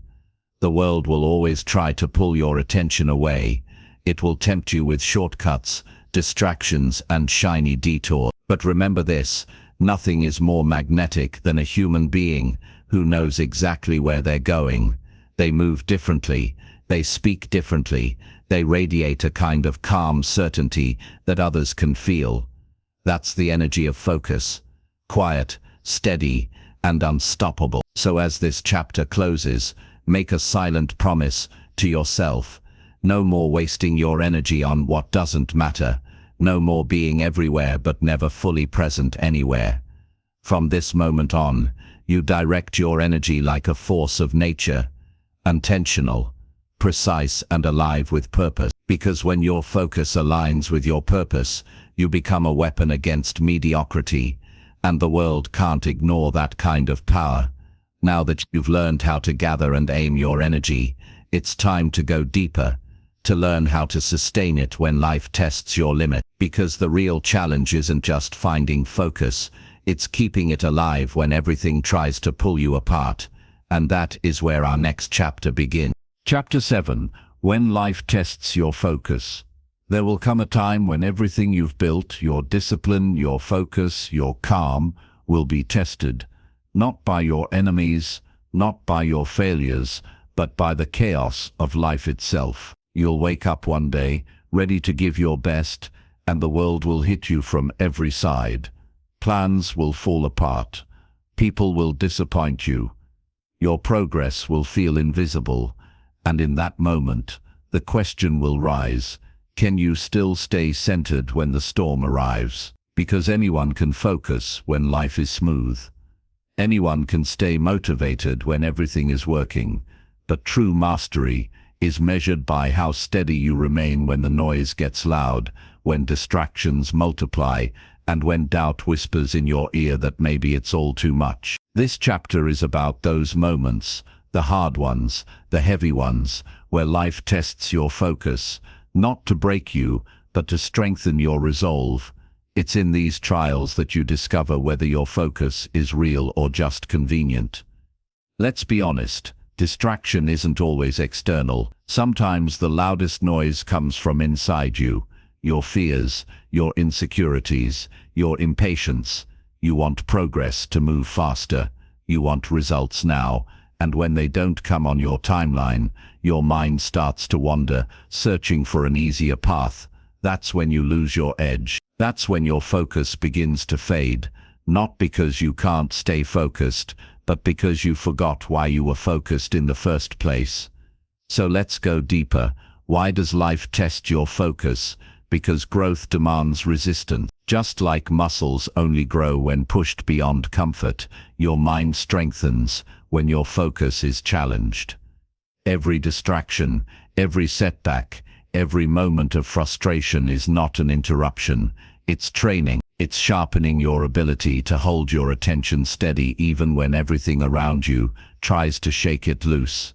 The world will always try to pull your attention away. It will tempt you with shortcuts, distractions, and shiny detours. But remember this, nothing is more magnetic than a human being who knows exactly where they're going. They move differently, they speak differently, they radiate a kind of calm certainty that others can feel. That's the energy of focus, quiet, steady, and unstoppable. So as this chapter closes, make a silent promise to yourself. No more wasting your energy on what doesn't matter. No more being everywhere but never fully present anywhere. From this moment on, you direct your energy like a force of nature, intentional, precise, and alive with purpose. Because when your focus aligns with your purpose, you become a weapon against mediocrity, and the world can't ignore that kind of power. Now that you've learned how to gather and aim your energy, it's time to go deeper, to learn how to sustain it when life tests your limit. Because the real challenge isn't just finding focus, it's keeping it alive when everything tries to pull you apart. And that is where our next chapter begins. Chapter 7. When Life Tests Your Focus. There will come a time when everything you've built, your discipline, your focus, your calm, will be tested, not by your enemies, not by your failures, but by the chaos of life itself. You'll wake up one day, ready to give your best, and the world will hit you from every side. Plans will fall apart. People will disappoint you. Your progress will feel invisible, and in that moment, the question will rise: can you still stay centered when the storm arrives? Because anyone can focus when life is smooth. Anyone can stay motivated when everything is working, but true mastery is measured by how steady you remain when the noise gets loud, when distractions multiply, and when doubt whispers in your ear that maybe it's all too much. This chapter is about those moments, the hard ones, the heavy ones, where life tests your focus, not to break you, but to strengthen your resolve. It's in these trials that you discover whether your focus is real or just convenient. Let's be honest, distraction isn't always external. Sometimes the loudest noise comes from inside you. Your fears, your insecurities, your impatience. You want progress to move faster. You want results now. And when they don't come on your timeline, your mind starts to wander, searching for an easier path. That's when you lose your edge. That's when your focus begins to fade, not because you can't stay focused, but because you forgot why you were focused in the first place. So let's go deeper. Why does life test your focus? Because growth demands resistance. Just like muscles only grow when pushed beyond comfort, your mind strengthens when your focus is challenged. Every distraction, every setback, every moment of frustration is not an interruption. It's training. It's sharpening your ability to hold your attention steady even when everything around you tries to shake it loose.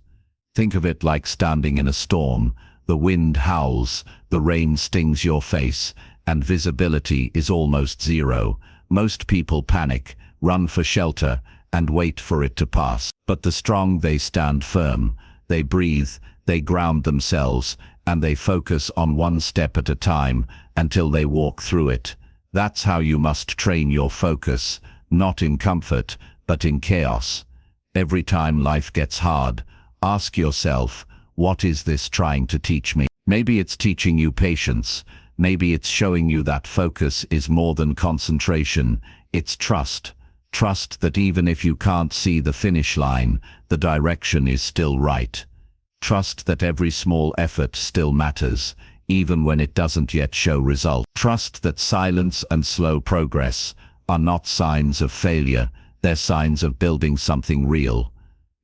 Think of it like standing in a storm. The wind howls, the rain stings your face, and visibility is almost zero. Most people panic, run for shelter, and wait for it to pass. But the strong, they stand firm. They breathe, they ground themselves, and they focus on one step at a time until they walk through it. That's how you must train your focus, not in comfort, but in chaos. Every time life gets hard, ask yourself, what is this trying to teach me? Maybe it's teaching you patience. Maybe it's showing you that focus is more than concentration. It's trust. Trust that even if you can't see the finish line, the direction is still right. Trust that every small effort still matters, even when it doesn't yet show result. Trust that silence and slow progress are not signs of failure, they're signs of building something real.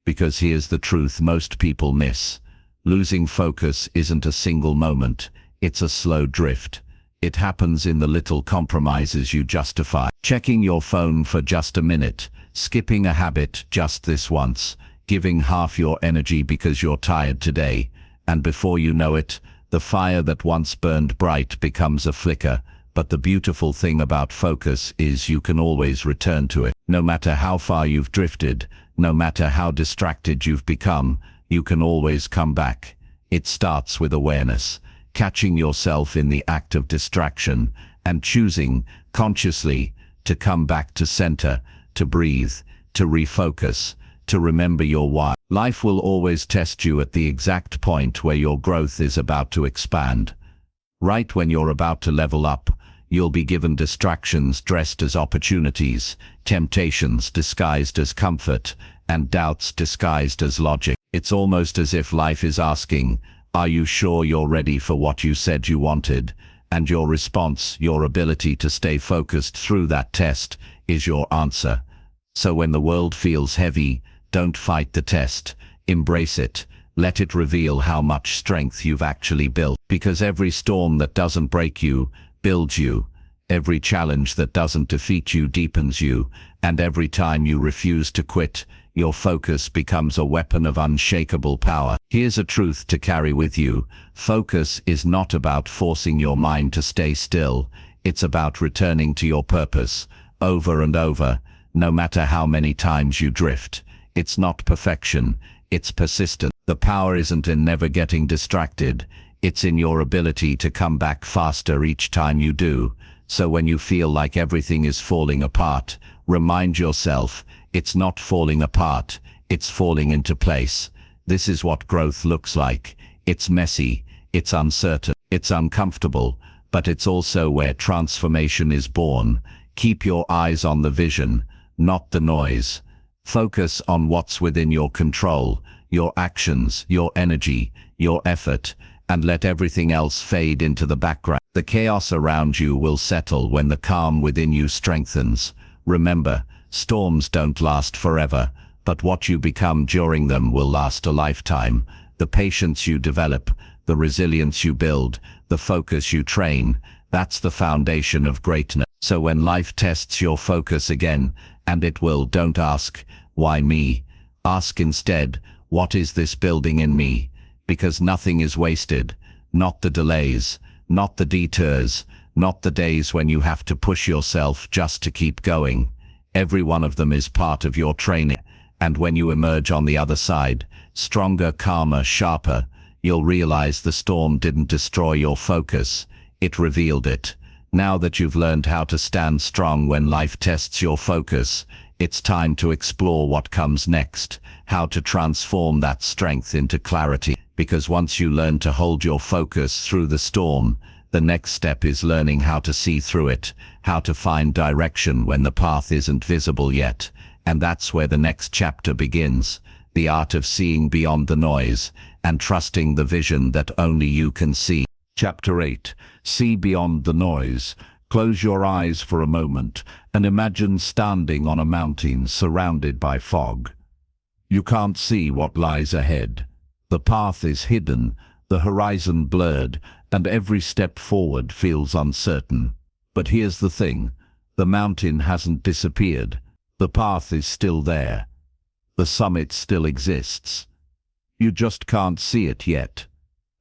Because here's the truth most people miss. Losing focus isn't a single moment, it's a slow drift. It happens in the little compromises you justify. Checking your phone for just a minute, skipping a habit just this once, giving half your energy because you're tired today, and before you know it, the fire that once burned bright becomes a flicker. But the beautiful thing about focus is you can always return to it. No matter how far you've drifted, no matter how distracted you've become, you can always come back. It starts with awareness, catching yourself in the act of distraction, and choosing, consciously, to come back to center, to breathe, to refocus, to remember your why. Life will always test you at the exact point where your growth is about to expand. Right when you're about to level up, you'll be given distractions dressed as opportunities, temptations disguised as comfort, and doubts disguised as logic. It's almost as if life is asking, are you sure you're ready for what you said you wanted? And your response, your ability to stay focused through that test, is your answer. So when the world feels heavy, don't fight the test. Embrace it. Let it reveal how much strength you've actually built. Because every storm that doesn't break you, builds you. Every challenge that doesn't defeat you deepens you. And every time you refuse to quit, your focus becomes a weapon of unshakable power. Here's a truth to carry with you. Focus is not about forcing your mind to stay still. It's about returning to your purpose, over and over, no matter how many times you drift. It's not perfection, it's persistence. The power isn't in never getting distracted. It's in your ability to come back faster each time you do. So when you feel like everything is falling apart, remind yourself, it's not falling apart, it's falling into place. This is what growth looks like. It's messy, it's uncertain, it's uncomfortable, but it's also where transformation is born. Keep your eyes on the vision, not the noise. Focus on what's within your control, your actions, your energy, your effort, and let everything else fade into the background. The chaos around you will settle when the calm within you strengthens. Remember, storms don't last forever, but what you become during them will last a lifetime. The patience you develop, the resilience you build, the focus you train, that's the foundation of greatness. So when life tests your focus again, and it will, don't ask, why me? Ask instead, what is this building in me? Because nothing is wasted, not the delays, not the detours, not the days when you have to push yourself just to keep going. Every one of them is part of your training, and when you emerge on the other side, stronger, calmer, sharper, you'll realize the storm didn't destroy your focus, it revealed it. Now that you've learned how to stand strong when life tests your focus, it's time to explore what comes next, how to transform that strength into clarity. Because once you learn to hold your focus through the storm, the next step is learning how to see through it, how to find direction when the path isn't visible yet. And that's where the next chapter begins, the art of seeing beyond the noise and trusting the vision that only you can see. Chapter 8. See beyond the noise. Close your eyes for a moment and imagine standing on a mountain surrounded by fog. You can't see what lies ahead. The path is hidden, the horizon blurred, and every step forward feels uncertain. But here's the thing, the mountain hasn't disappeared. The path is still there. The summit still exists. You just can't see it yet.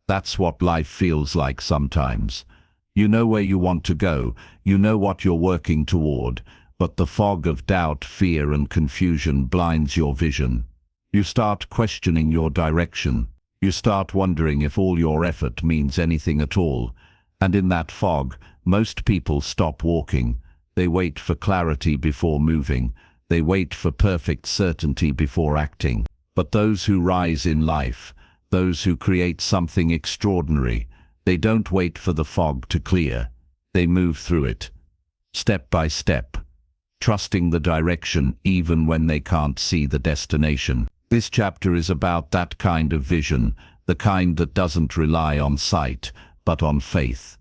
That's what life feels like sometimes. You know where you want to go, you know what you're working toward, but the fog of doubt, fear, and confusion blinds your vision. You start questioning your direction. You start wondering if all your effort means anything at all. And in that fog, most people stop walking. They wait for clarity before moving. They wait for perfect certainty before acting. But those who rise in life, those who create something extraordinary, they don't wait for the fog to clear. They move through it, step by step, trusting the direction even when they can't see the destination. This chapter is about that kind of vision, the kind that doesn't rely on sight, but on faith.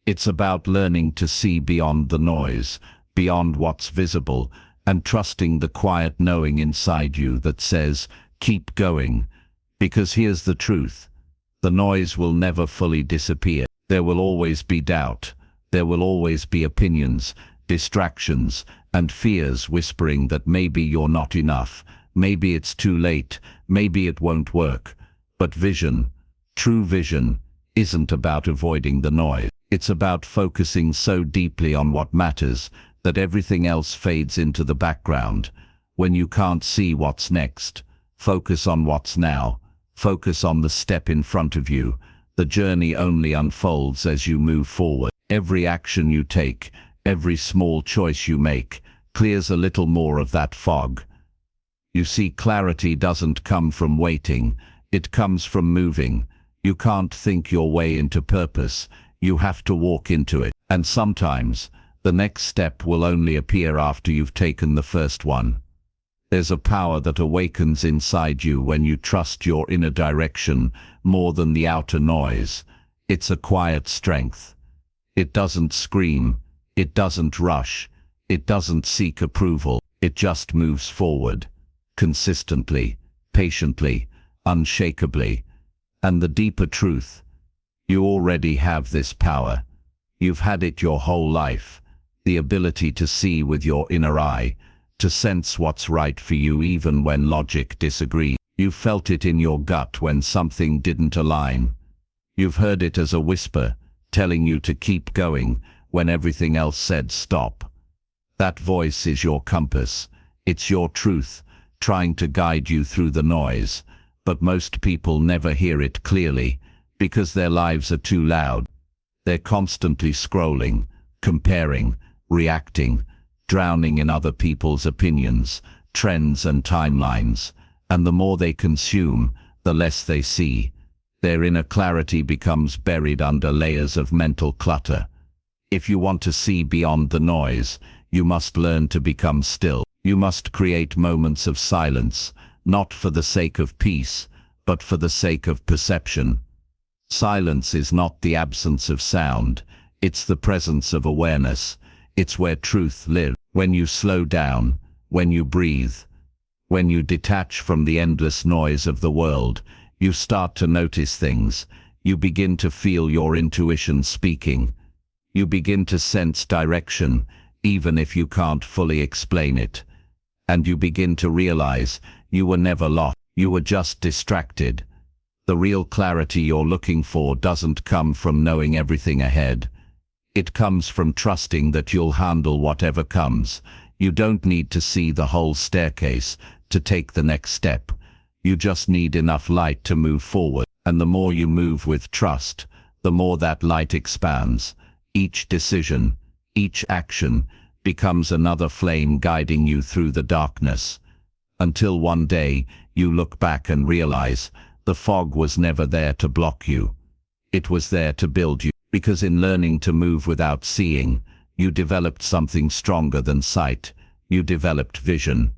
It's about learning to see beyond the noise, beyond what's visible, and trusting the quiet knowing inside you that says, keep going. Because here's the truth, the noise will never fully disappear. There will always be doubt. There will always be opinions, distractions, and fears whispering that maybe you're not enough. Maybe it's too late, maybe it won't work. But vision, true vision, isn't about avoiding the noise. It's about focusing so deeply on what matters that everything else fades into the background. When you can't see what's next, focus on what's now. Focus on the step in front of you. The journey only unfolds as you move forward. Every action you take, every small choice you make, clears a little more of that fog. You see, clarity doesn't come from waiting, it comes from moving. You can't think your way into purpose, you have to walk into it. And sometimes, the next step will only appear after you've taken the first one. There's a power that awakens inside you when you trust your inner direction more than the outer noise. It's a quiet strength. It doesn't scream, it doesn't rush, it doesn't seek approval, it just moves forward. Consistently, patiently, unshakably. And the deeper truth, you already have this power. You've had it your whole life, the ability to see with your inner eye, to sense what's right for you even when logic disagrees. You felt it in your gut when something didn't align. You've heard it as a whisper, telling you to keep going when everything else said stop. That voice is your compass, it's your truth, trying to guide you through the noise, but most people never hear it clearly Because their lives are too loud. They're constantly scrolling, comparing, reacting, drowning in other people's opinions, trends and timelines. And the more they consume, the less they see. Their inner clarity becomes buried under layers of mental clutter. If you want to see beyond the noise, you must learn to become still. You must create moments of silence, not for the sake of peace, but for the sake of perception. Silence is not the absence of sound, it's the presence of awareness. It's where truth lives. When you slow down, when you breathe, when you detach from the endless noise of the world, you start to notice things. You begin to feel your intuition speaking. You begin to sense direction, even if you can't fully explain it. And you begin to realize you were never lost, you were just distracted. The real clarity you're looking for doesn't come from knowing everything ahead. It comes from trusting that you'll handle whatever comes. You don't need to see the whole staircase to take the next step. You just need enough light to move forward. And the more you move with trust, the more that light expands. Each decision, each action, becomes another flame guiding you through the darkness. Until one day, you look back and realize, the fog was never there to block you. It was there to build you. Because in learning to move without seeing, you developed something stronger than sight. You developed vision.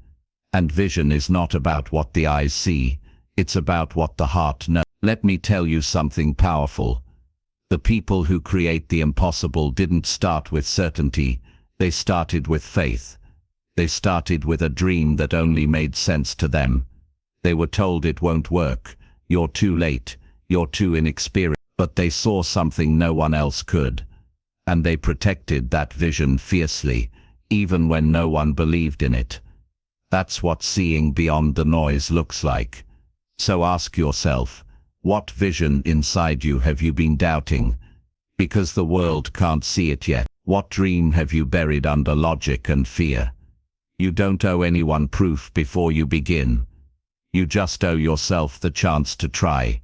And vision is not about what the eyes see, it's about what the heart knows. Let me tell you something powerful. The people who create the impossible didn't start with certainty, they started with faith. They started with a dream that only made sense to them. They were told it won't work, you're too late, you're too inexperienced. But they saw something no one else could. And they protected that vision fiercely, even when no one believed in it. That's what seeing beyond the noise looks like. So ask yourself, what vision inside you have you been doubting? Because the world can't see it yet. What dream have you buried under logic and fear? You don't owe anyone proof before you begin. You just owe yourself the chance to try.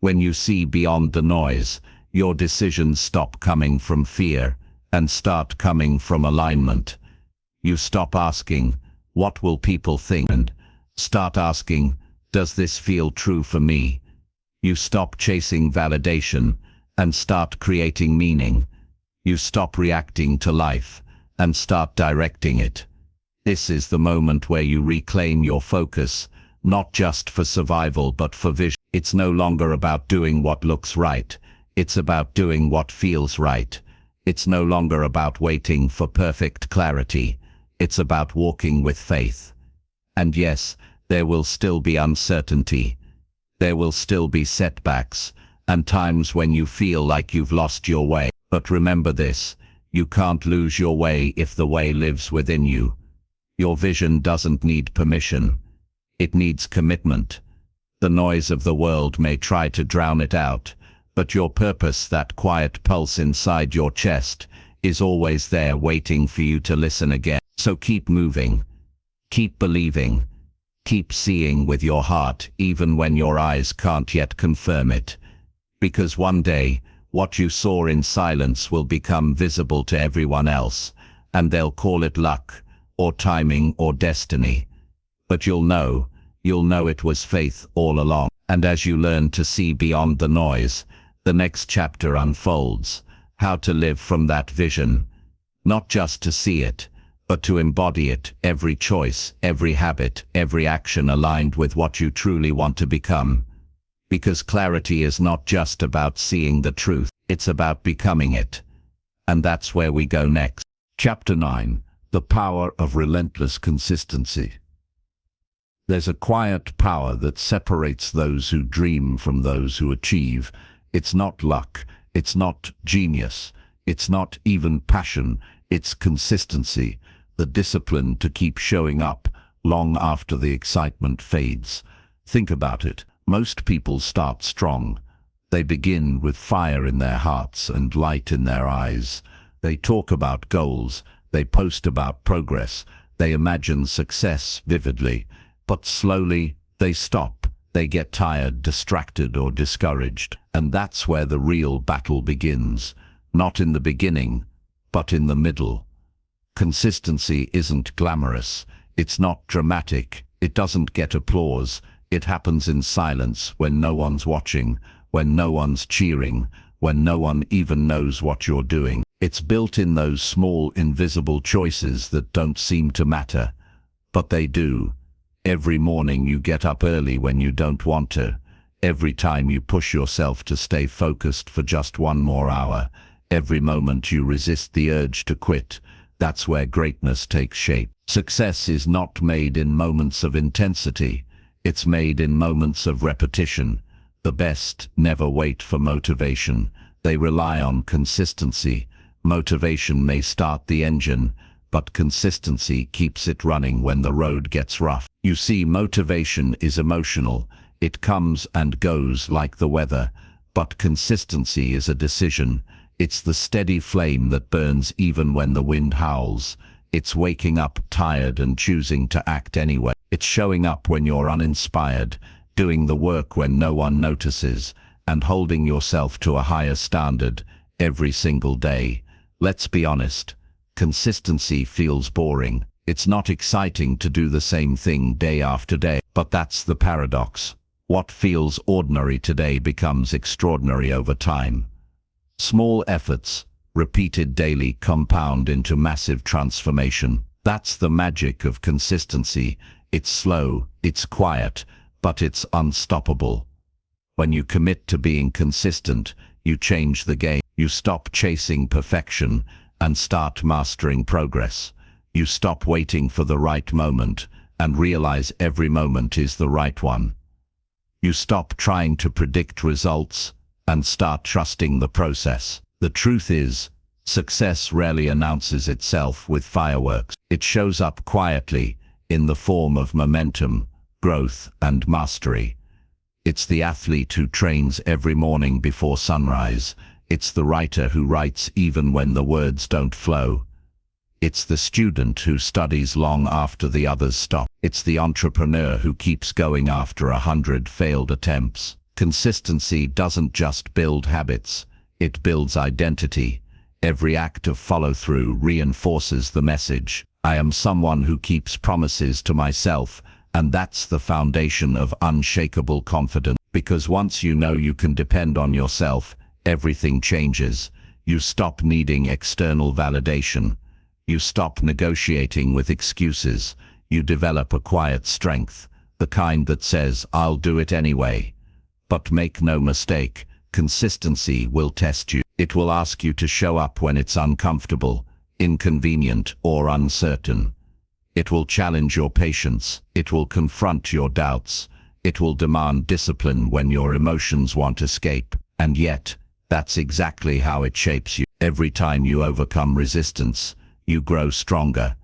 When you see beyond the noise, your decisions stop coming from fear and start coming from alignment. You stop asking, what will people think? And start asking, does this feel true for me? You stop chasing validation and start creating meaning. You stop reacting to life and start directing it. This is the moment where you reclaim your focus, not just for survival but for vision. It's no longer about doing what looks right, it's about doing what feels right. It's no longer about waiting for perfect clarity, it's about walking with faith. And yes, there will still be uncertainty. There will still be setbacks, and times when you feel like you've lost your way. But remember this, you can't lose your way if the way lives within you. Your vision doesn't need permission. It needs commitment. The noise of the world may try to drown it out, but your purpose, that quiet pulse inside your chest, is always there waiting for you to listen again. So keep moving, keep believing, keep seeing with your heart even when your eyes can't yet confirm it. Because one day, what you saw in silence will become visible to everyone else, and they'll call it luck, or timing, or destiny. But you'll know it was faith all along. And as you learn to see beyond the noise, the next chapter unfolds, how to live from that vision. Not just to see it, but to embody it, every choice, every habit, every action aligned with what you truly want to become. Because clarity is not just about seeing the truth, it's about becoming it. And that's where we go next. Chapter 9. The Power of Relentless Consistency. There's a quiet power that separates those who dream from those who achieve. It's not luck, it's not genius, it's not even passion, it's consistency, the discipline to keep showing up long after the excitement fades. Think about it. Most people start strong. They begin with fire in their hearts and light in their eyes. They talk about goals, they post about progress, they imagine success vividly. But slowly, they stop. They get tired, distracted, or discouraged. And that's where the real battle begins. Not in the beginning, but in the middle. Consistency isn't glamorous. It's not dramatic. It doesn't get applause. It happens in silence, when no one's watching, when no one's cheering, when no one even knows what you're doing. It's built in those small, invisible choices that don't seem to matter, but they do. Every morning you get up early when you don't want to. Every time you push yourself to stay focused for just one more hour. Every moment you resist the urge to quit. That's where greatness takes shape. Success is not made in moments of intensity. It's made in moments of repetition. The best never wait for motivation. They rely on consistency. Motivation may start the engine, but consistency keeps it running when the road gets rough. You see, motivation is emotional. It comes and goes like the weather, but consistency is a decision. It's the steady flame that burns even when the wind howls. It's waking up tired and choosing to act anyway. It's showing up when you're uninspired, doing the work when no one notices, and holding yourself to a higher standard every single day. Let's be honest, consistency feels boring. It's not exciting to do the same thing day after day. But that's the paradox. What feels ordinary today becomes extraordinary over time. Small efforts, repeated daily, compound into massive transformation. That's the magic of consistency. It's slow, it's quiet, but it's unstoppable. When you commit to being consistent, you change the game. You stop chasing perfection and start mastering progress. You stop waiting for the right moment and realize every moment is the right one. You stop trying to predict results and start trusting the process. The truth is, success rarely announces itself with fireworks. It shows up quietly in the form of momentum, growth, and mastery. It's the athlete who trains every morning before sunrise. It's the writer who writes even when the words don't flow. It's the student who studies long after the others stop. It's the entrepreneur who keeps going after 100 failed attempts. Consistency doesn't just build habits, it builds identity. Every act of follow-through reinforces the message. I am someone who keeps promises to myself, and that's the foundation of unshakable confidence. Because once you know you can depend on yourself, everything changes. You stop needing external validation. You stop negotiating with excuses. You develop a quiet strength, the kind that says, I'll do it anyway. But make no mistake, consistency will test you. It will ask you to show up when it's uncomfortable, inconvenient, or uncertain. It will challenge your patience. It will confront your doubts. It will demand discipline when your emotions want escape. And yet, that's exactly how it shapes you. Every time you overcome resistance, you grow stronger.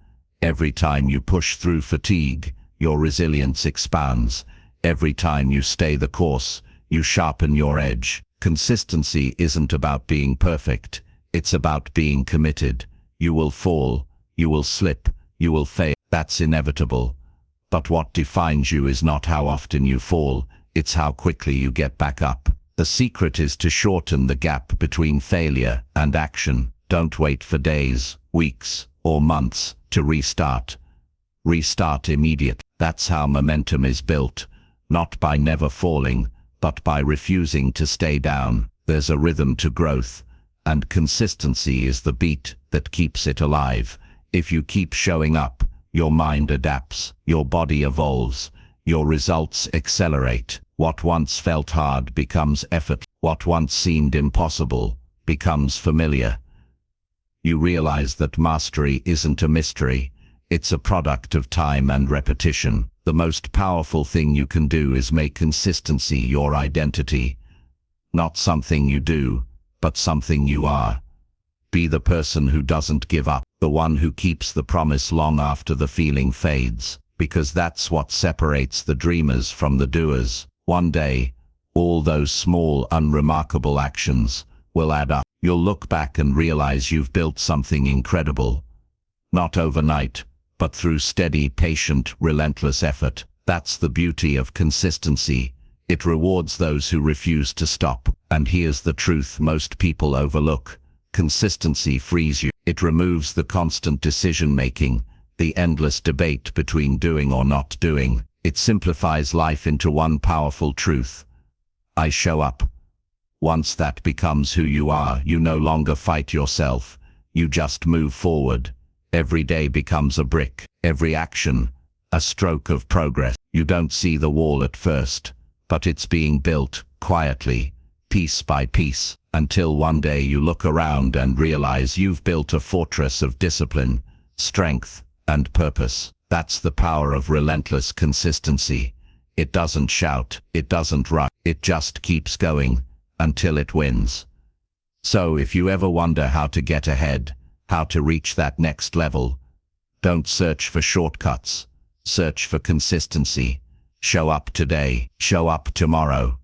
Every time you push through fatigue, your resilience expands. Every time you stay the course, you sharpen your edge. Consistency isn't about being perfect. It's about being committed. You will fall, you will slip, you will fail. That's inevitable. But what defines you is not how often you fall, it's how quickly you get back up. The secret is to shorten the gap between failure and action. Don't wait for days, weeks, or months to restart. Restart immediately. That's how momentum is built, not by never falling, but by refusing to stay down. There's a rhythm to growth, and consistency is the beat that keeps it alive. If you keep showing up, your mind adapts, your body evolves, your results accelerate. What once felt hard becomes effort. What once seemed impossible becomes familiar. You realize that mastery isn't a mystery, it's a product of time and repetition. The most powerful thing you can do is make consistency your identity. Not something you do, but something you are. Be the person who doesn't give up, the one who keeps the promise long after the feeling fades, because that's what separates the dreamers from the doers. One day, all those small, unremarkable actions will add up. You'll look back and realize you've built something incredible. Not overnight, but through steady, patient, relentless effort. That's the beauty of consistency. It rewards those who refuse to stop. And here's the truth most people overlook. Consistency frees you. It removes the constant decision-making, the endless debate between doing or not doing. It simplifies life into one powerful truth. I show up. Once that becomes who you are, you no longer fight yourself. You just move forward. Every day becomes a brick. Every action, a stroke of progress. You don't see the wall at first, but it's being built quietly, piece by piece, until one day you look around and realize you've built a fortress of discipline, strength, and purpose. That's the power of relentless consistency. It doesn't shout, it doesn't rush, it just keeps going until it wins. So if you ever wonder how to get ahead, how to reach that next level, don't search for shortcuts. Search for consistency. Show up today, show up tomorrow,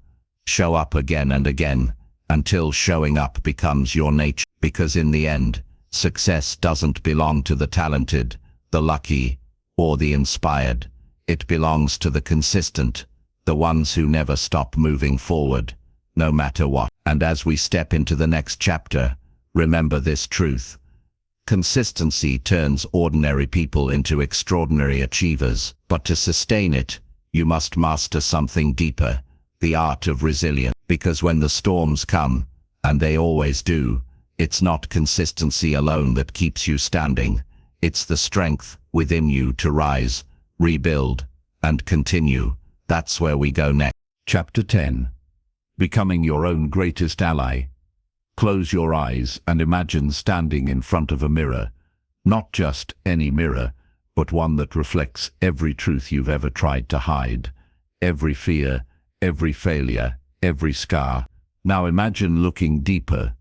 show up again and again, until showing up becomes your nature. Because in the end, success doesn't belong to the talented, the lucky, or the inspired. It belongs to the consistent, the ones who never stop moving forward, no matter what. And as we step into the next chapter, remember this truth. Consistency turns ordinary people into extraordinary achievers, but to sustain it, you must master something deeper, the art of resilience. Because when the storms come, and they always do, it's not consistency alone that keeps you standing. It's the strength within you to rise, rebuild, and continue. That's where we go next. Chapter 10. Becoming your own greatest ally. Close your eyes and imagine standing in front of a mirror. Not just any mirror, but one that reflects every truth you've ever tried to hide. Every fear, every failure, every scar. Now imagine looking deeper,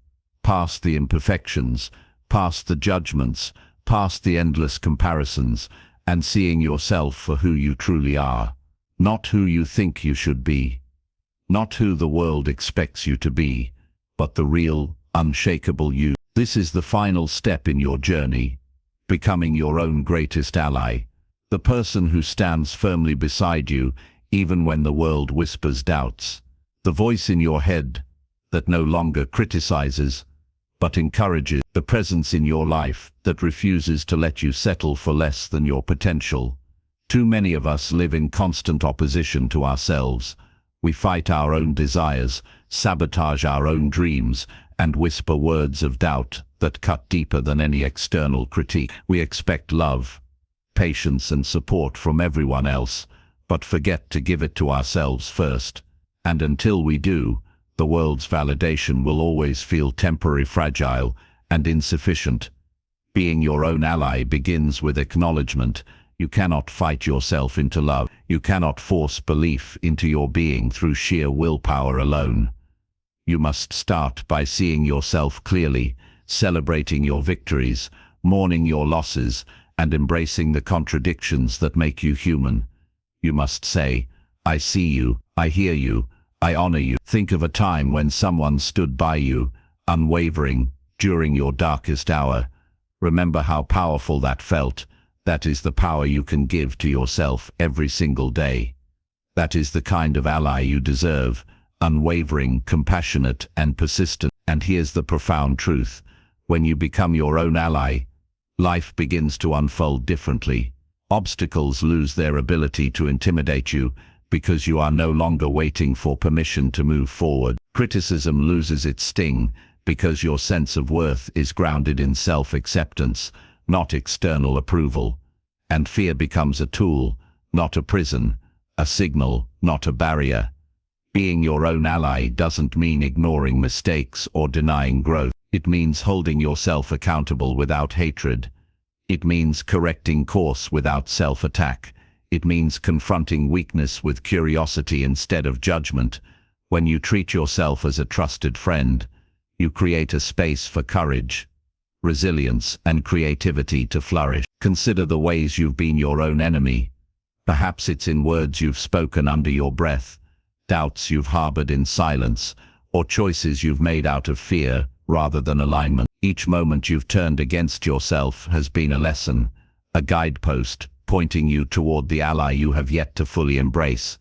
past the imperfections, past the judgments, past the endless comparisons, and seeing yourself for who you truly are. Not who you think you should be. Not who the world expects you to be, but the real, unshakable you. This is the final step in your journey, becoming your own greatest ally. The person who stands firmly beside you, even when the world whispers doubts. The voice in your head that no longer criticizes, but encourages. The presence in your life that refuses to let you settle for less than your potential. Too many of us live in constant opposition to ourselves. We fight our own desires, sabotage our own dreams, and whisper words of doubt that cut deeper than any external critique. We expect love, patience, and support from everyone else, but forget to give it to ourselves first. And until we do, the world's validation will always feel temporary, fragile, and insufficient. Being your own ally begins with acknowledgement. You cannot fight yourself into love. You cannot force belief into your being through sheer willpower alone. You must start by seeing yourself clearly, celebrating your victories, mourning your losses, and embracing the contradictions that make you human. You must say, I see you, I hear you, I honor you. Think of a time when someone stood by you, unwavering, during your darkest hour. Remember how powerful that felt. That is the power you can give to yourself every single day. That is the kind of ally you deserve, unwavering, compassionate, and persistent. And here's the profound truth. When you become your own ally, life begins to unfold differently. Obstacles lose their ability to intimidate you because you are no longer waiting for permission to move forward. Criticism loses its sting because your sense of worth is grounded in self-acceptance, not external approval. And fear becomes a tool, not a prison, a signal, not a barrier. Being your own ally doesn't mean ignoring mistakes or denying growth. It means holding yourself accountable without hatred. It means correcting course without self-attack. It means confronting weakness with curiosity instead of judgment. When you treat yourself as a trusted friend, you create a space for courage, resilience, and creativity to flourish. Consider the ways you've been your own enemy. Perhaps it's in words you've spoken under your breath, doubts you've harbored in silence, or choices you've made out of fear rather than alignment. Each moment you've turned against yourself has been a lesson, a guidepost pointing you toward the ally you have yet to fully embrace.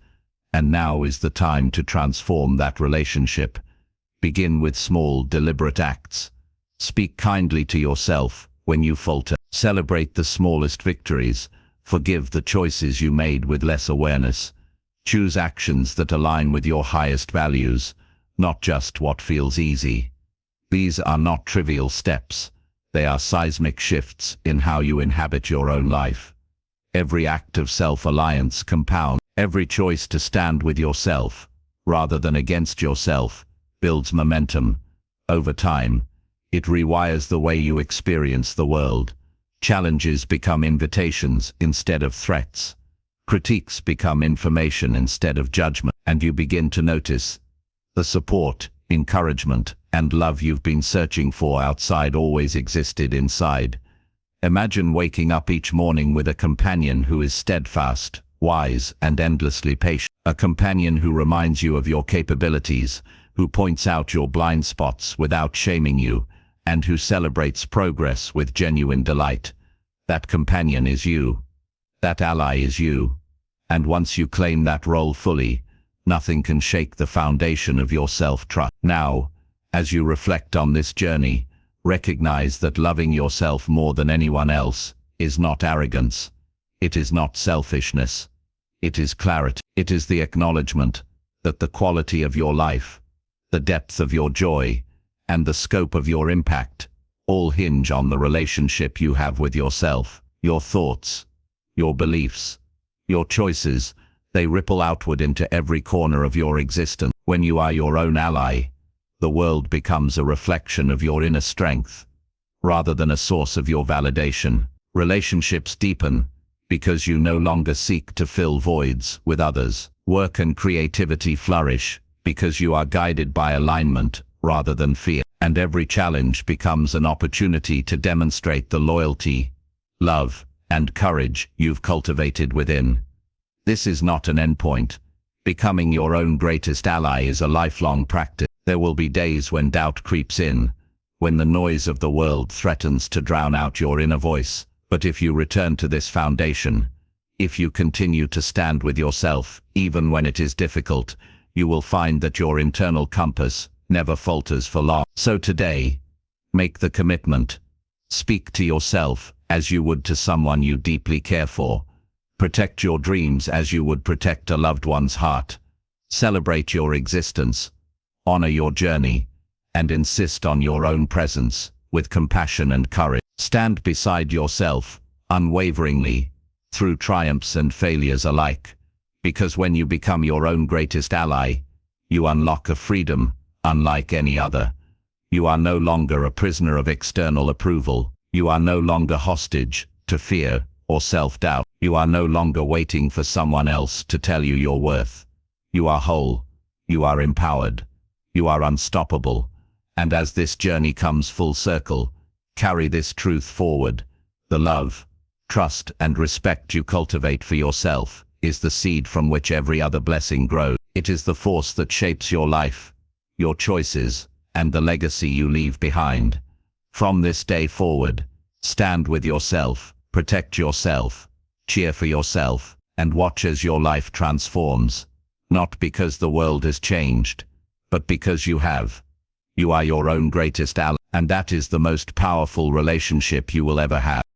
And now is the time to transform that relationship. Begin with small, deliberate acts. Speak kindly to yourself when you falter. Celebrate the smallest victories. Forgive the choices you made with less awareness. Choose actions that align with your highest values, not just what feels easy. These are not trivial steps. They are seismic shifts in how you inhabit your own life. Every act of self-alliance compounds. Every choice to stand with yourself, rather than against yourself, builds momentum. Over time, it rewires the way you experience the world. Challenges become invitations instead of threats. Critiques become information instead of judgment, and you begin to notice the support, encouragement, and love you've been searching for outside always existed inside. Imagine waking up each morning with a companion who is steadfast, wise, and endlessly patient. A companion who reminds you of your capabilities, who points out your blind spots without shaming you, and who celebrates progress with genuine delight. That companion is you. That ally is you. And once you claim that role fully, nothing can shake the foundation of your self-trust. Now, as you reflect on this journey, recognize that loving yourself more than anyone else is not arrogance. It is not selfishness. It is clarity. It is the acknowledgement that the quality of your life, the depth of your joy, and the scope of your impact all hinge on the relationship you have with yourself. Your thoughts, your beliefs, your choices, they ripple outward into every corner of your existence. When you are your own ally, the world becomes a reflection of your inner strength, rather than a source of your validation. Relationships deepen because you no longer seek to fill voids with others. Work and creativity flourish because you are guided by alignment rather than fear. And every challenge becomes an opportunity to demonstrate the loyalty, love, and courage you've cultivated within. This is not an endpoint. Becoming your own greatest ally is a lifelong practice. There will be days when doubt creeps in, when the noise of the world threatens to drown out your inner voice. But if you return to this foundation, if you continue to stand with yourself, even when it is difficult, you will find that your internal compass never falters for long. So today, make the commitment. Speak to yourself as you would to someone you deeply care for. Protect your dreams as you would protect a loved one's heart. Celebrate your existence, honor your journey, and insist on your own presence with compassion and courage. Stand beside yourself, unwaveringly, through triumphs and failures alike, because when you become your own greatest ally, you unlock a freedom unlike any other. You are no longer a prisoner of external approval. You are no longer hostage to fear or self-doubt. You are no longer waiting for someone else to tell you your worth. You are whole. You are empowered. You are unstoppable. And as this journey comes full circle, carry this truth forward. The love, trust, and respect you cultivate for yourself is the seed from which every other blessing grows. It is the force that shapes your life, your choices, and the legacy you leave behind. From this day forward, stand with yourself, protect yourself, cheer for yourself, and watch as your life transforms. Not because the world has changed, but because you have. You are your own greatest ally, and that is the most powerful relationship you will ever have.